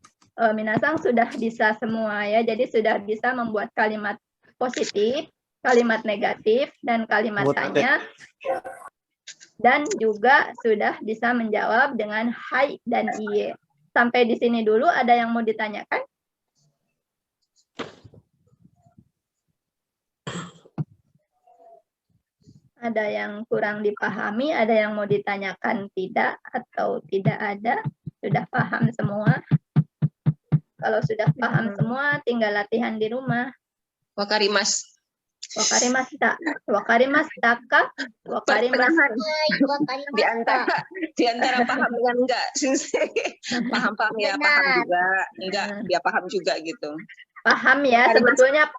minasan sudah bisa semua ya. Jadi sudah bisa membuat kalimat positif, kalimat negatif, dan kalimat tanya. Dan juga sudah bisa menjawab dengan hai dan iye. Sampai di sini dulu, ada yang mau ditanyakan? Ada yang kurang dipahami, ada yang mau ditanyakan tidak, atau tidak ada? Sudah paham semua? Kalau sudah paham semua, tinggal latihan di rumah. Wakarimas. Wakarimashita. Wakarimashita ka? Wakarimashita. Di antara paham dengan enggak, paham ya, paham juga, enggak dia paham juga gitu. Paham ya, sebetulnya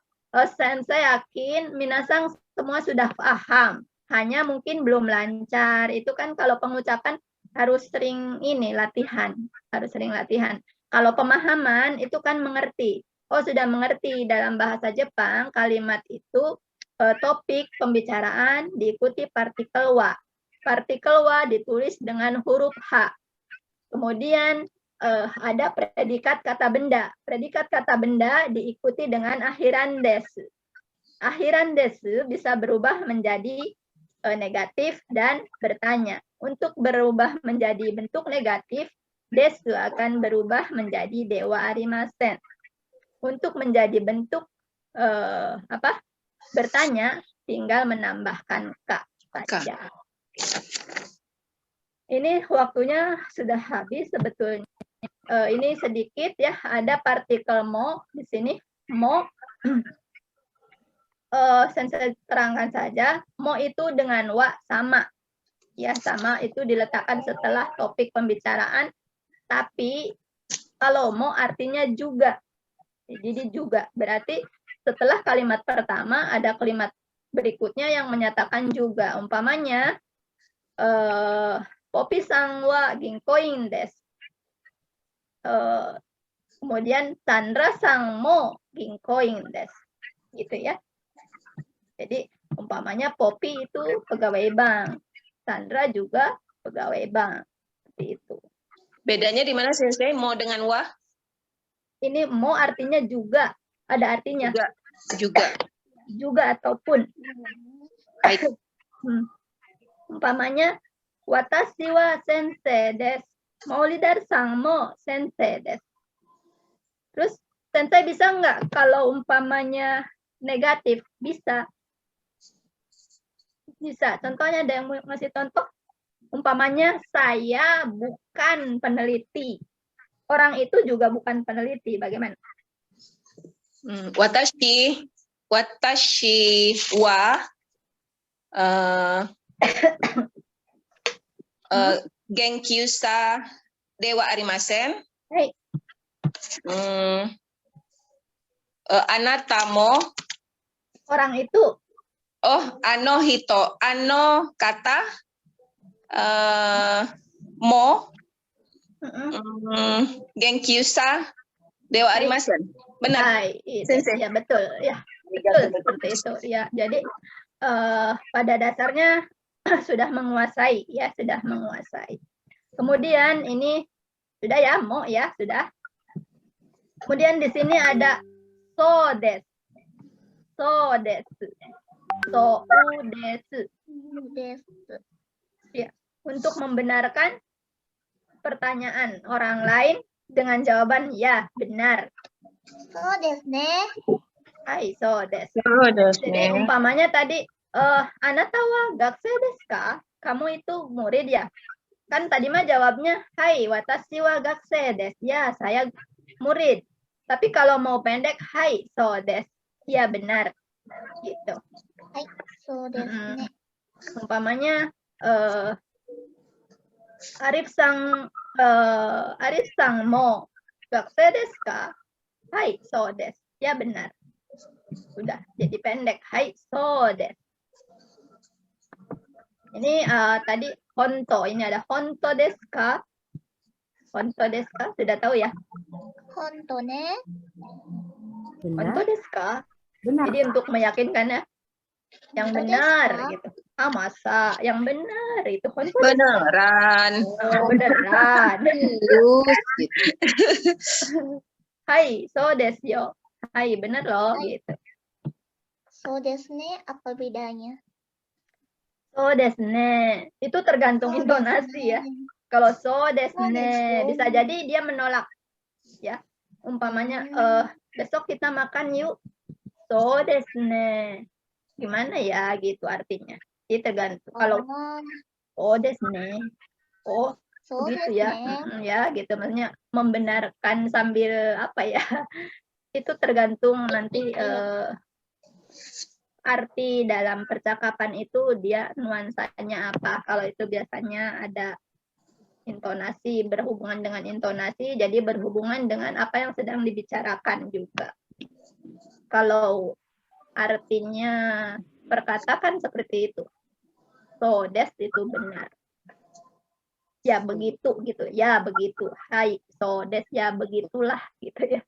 saya yakin minasang semua sudah paham, hanya mungkin belum lancar. Itu kan kalau pengucapan harus sering latihan, harus sering latihan. Kalau pemahaman itu kan mengerti. Oh, sudah mengerti, dalam bahasa Jepang kalimat itu topik pembicaraan diikuti partikel wa. Partikel wa ditulis dengan huruf H. Kemudian ada predikat kata benda. Predikat kata benda diikuti dengan akhiran desu. Akhiran desu bisa berubah menjadi negatif dan bertanya. Untuk berubah menjadi bentuk negatif, desu akan berubah menjadi dewa arimasen. Untuk menjadi bentuk bertanya, tinggal menambahkan ka saja. Ini waktunya sudah habis sebetulnya. Ini sedikit ya, ada partikel mo di sini. Mo, saya terangkan saja. Mo itu dengan wa sama. Ya, sama itu diletakkan setelah topik pembicaraan. Tapi kalau mo artinya juga. Jadi juga berarti setelah kalimat pertama ada kalimat berikutnya yang menyatakan juga. Umpamanya Poppy-san wa ginkoin desu. Kemudian Chandra-san mo ginkoin desu. Gitu ya. Jadi umpamanya Poppy itu pegawai bank. Chandra juga pegawai bank. Seperti itu. Bedanya di mana sensei? Mo dengan wa? Ini mo artinya juga, ada artinya. Juga ataupun. Baik. Umpamanya watashi wa sensei desu. Maulidar-san mo sensei desu. Terus sensei bisa nggak kalau umpamanya negatif? Bisa. Bisa. Contohnya ada yang mau ngasih contoh? Umpamanya saya bukan peneliti. Orang itu juga bukan peneliti. Bagaimana? Watashi wa genkyusa dewa arimasen. Hey. Anatamo. Orang itu. Oh, ano hito. Ano kata. Mo. Genkyusa. Dewa Arimasen. Benar. Hai, ya betul. Ya, betul seperti itu. Ya, jadi pada dasarnya sudah menguasai, ya sudah menguasai. Kemudian ini sudah ya, mo ya sudah. Kemudian di sini ada so desu. So desu. So desu. Ya, untuk membenarkan pertanyaan orang lain dengan jawaban ya, benar. So desu ne. Hai, so desu. So desu Jadi ne. umpamanya tadi, anata wa gakusei desu ka? Kamu itu murid ya? Kan tadi mah jawabnya, hai, watashi wa gakusei desu. Ya, saya murid. Tapi kalau mau pendek, hai, so desu. Ya, benar. Gitu. Hai, so desu ne. Umpamanya, Arif sang mo gakusei desu ka? Hai, so desu. Ya, benar. Sudah, jadi pendek. Hai, so desu. Ini tadi honto, ini ada honto desu ka? Honto desu ka? Sudah tahu ya? Honto ne. Honto desu ka? Benar. Jadi untuk meyakinkan ya, yang Honto benar desu ka? gitu. Ah, masa yang benar itu honto desu ka? Beneran. Oh, beneran. Lulus gitu. Hai, so desu yo. Hai, benar loh gitu. So desu ne, apa bedanya? So desu ne. Itu tergantung intonasi ya. Kalau so desu ne, bisa jadi dia menolak. Ya. Umpamanya besok kita makan yuk. So desu ne. Gimana ya gitu artinya. Itu tergantung. Kalau so desu ne. Oh, So begitu desu ya. ne. Ya, gitu maksudnya membenarkan sambil apa ya? Itu tergantung nanti arti dalam percakapan itu dia nuansanya apa. Kalau itu biasanya ada intonasi, berhubungan dengan intonasi, jadi berhubungan dengan apa yang sedang dibicarakan juga. Kalau artinya perkatakan seperti itu. So, des itu benar. Ya begitu gitu. Ya begitu. Hai, so des ya begitulah gitu ya.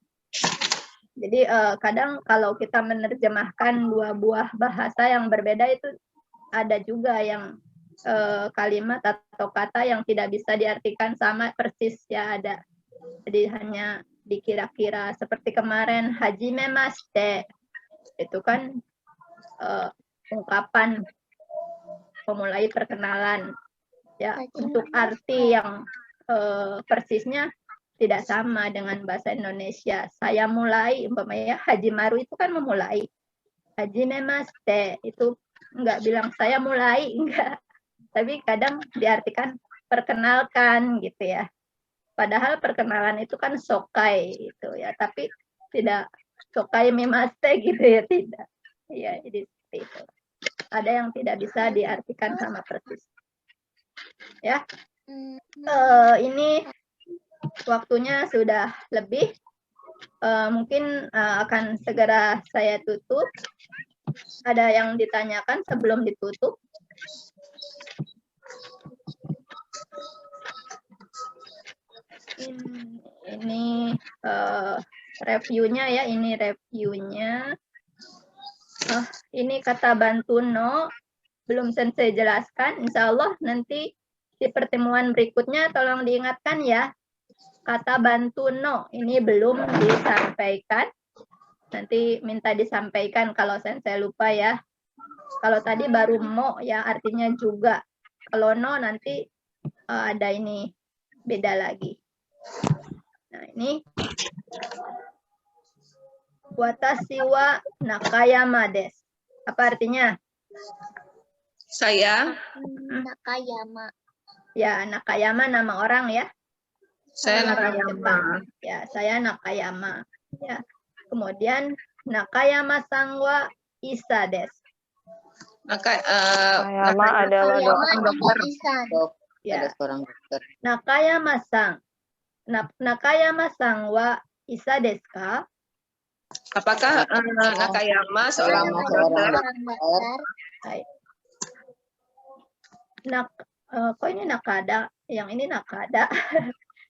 Jadi kadang kalau kita menerjemahkan dua buah bahasa yang berbeda itu ada juga yang kalimat atau kata yang tidak bisa diartikan sama persis ya ada. Jadi hanya dikira-kira seperti kemarin hajimemashite itu kan ungkapan memulai perkenalan ya untuk arti yang persisnya tidak sama dengan bahasa Indonesia. Saya mulai, umpamanya Haji Maru itu kan memulai. Haji Memaste itu enggak bilang saya mulai, enggak. Tapi kadang diartikan perkenalkan gitu ya. Padahal perkenalan itu kan sokai gitu ya, tapi tidak sokai Memaste gitu ya, tidak. Ya, jadi seperti itu. Ada yang tidak bisa diartikan sama persis. Ya. Ini waktunya sudah lebih, mungkin akan segera saya tutup. Ada yang ditanyakan sebelum ditutup? Ini reviewnya ya, ini reviewnya. Ini kata bantuno, belum sensei jelaskan. Insya Allah nanti di pertemuan berikutnya tolong diingatkan ya. Kata bantuno ini belum disampaikan. Nanti minta disampaikan kalau sensei lupa ya. Kalau tadi baru mo ya artinya juga. Kalau no nanti ada ini beda lagi. Nah ini watashi wa nakayama desu. Apa artinya? Saya Nakayama. Ya, Nakayama nama orang ya. Saya Nakayama. Ya, saya Nakayama. Ya. Kemudian Nakayama sangwa isa desu. Nakayama adalah dokter. Ya. Ada seorang dokter. Nakayama sang. Nakayama sang wa isa desu ka? Apakah Nakayama seorang dokter? Hai. Kok ini Nakada? Yang ini Nakada.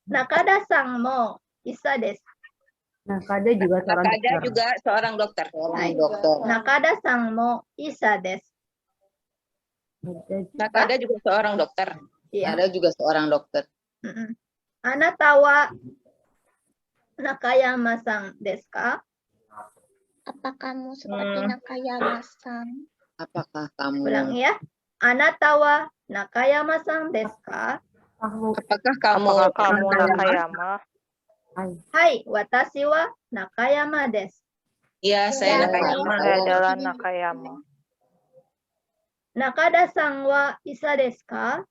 Nakada sang mo isa desu. Nakada juga seorang Nakada dokter. juga seorang dokter. Seorang dokter. Nakada sang mo isa desu. Nakada juga seorang dokter. Iya. Ada juga seorang dokter. Anata wa Nakayama-san desu ka? Apa kamu seperti Nakayama-san? Apakah kamu? Ulang ya. Anata wa Nakayama-san desu ka? Apakah kamu Nakayama? Hai, watashi wa Nakayama desu. Ya, saya Nakayama. Saya adalah Nakayama. Nakada-san wa isa desu ka?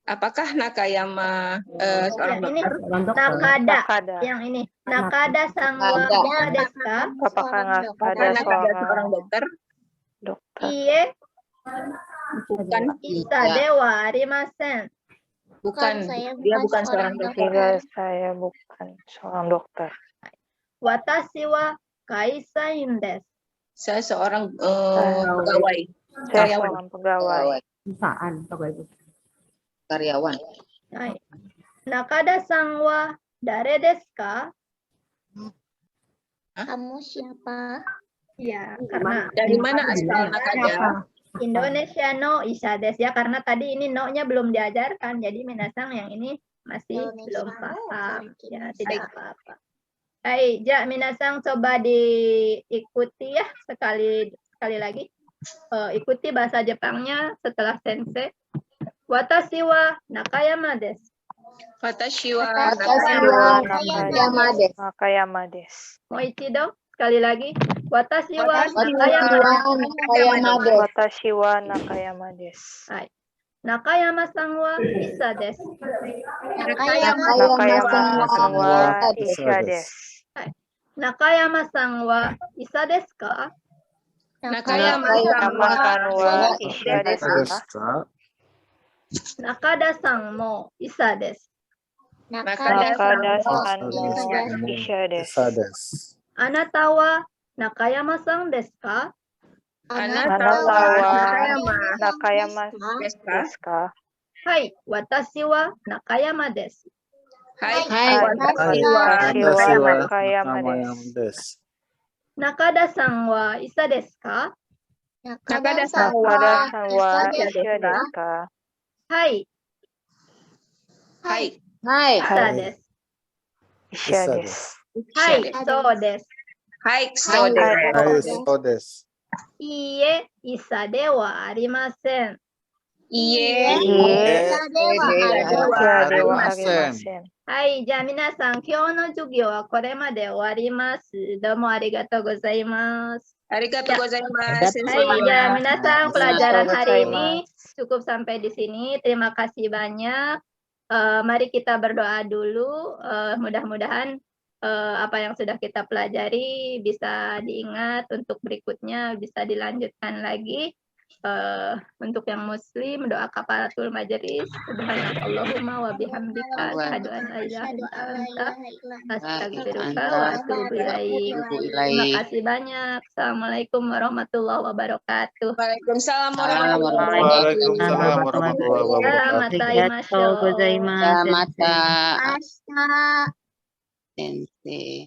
Apakah Nakayama seorang Ini dokter? Nakada. Yang ini. Nakada-san wa isa desu ka? Apakah Nakada seorang dokter? Iye. Bukan. Isa de wa arimasen. Bukan. Saya Dia bukan bukan seorang seorang dokter. Tidak, saya bukan seorang dokter. Watashi wa kaisain desu. Saya seorang pegawai. Saya seorang pegawai. Perusahaan pegawai. Karyawan. Hai. Nakada-san wa dare desu ka? Kamu siapa? Ya, karena Dari mana asal Nakada? Indonesia no isa desu ya, karena tadi ini no-nya belum diajarkan, jadi minasang yang ini masih belum paham. Ya, tidak apa-apa. Hai, minasang coba diikuti ya sekali lagi. Ikuti bahasa Jepangnya setelah sensei. Watashi wa Nakayama desu. Watashi wa Nakayama desu. Nakayama desu. Mo ichido, sekali lagi. Watashi wa Nakayama desu. Watashi wa Nakayama desu. Hai. Nakayama-san wa isa desu. Nakayama-san wa Isha desu. Hai. Nakayama-san wa isa desu ka? Nakayama-san wa Isha desu ka? Nakada-san mo isa desu. Nakada-san mo Isha desu. Anata wa Nakayama-san desu ka? Anata wa Nakayama desu ka? Hai, watashi wa Nakayama desu. Hai. Watashi wa Nakayama desu. Nakada-san wa isa desu ka? Nakada-san wa Isha desu ka? Hai, Hai. isa desu. Isha desu. Hai, so desu. Hai, so desu. So desu. Iie, isa de wa arimasen. Iye. Hai, minasan, kyou no jugyo wa kore made owarimasu. Domo arigatou gozaimasu. Arigatou gozaimasu. Hai, minasan, pelajaran hari ini cukup sampai di sini. Terima kasih banyak. Mari kita berdoa dulu. Mudah-mudahan apa yang sudah kita pelajari bisa diingat untuk berikutnya, bisa dilanjutkan lagi. Untuk yang muslim, doa kafaratul majelis. Subhanallahumma wa bihamdika asyhadu an la ilaha illa anta astaghfiruka wa atubu ilaik. Terima kasih banyak. Assalamualaikum warahmatullahi wabarakatuh. Waalaikumsalam warahmatullahi wabarakatuh. Selamat sensei.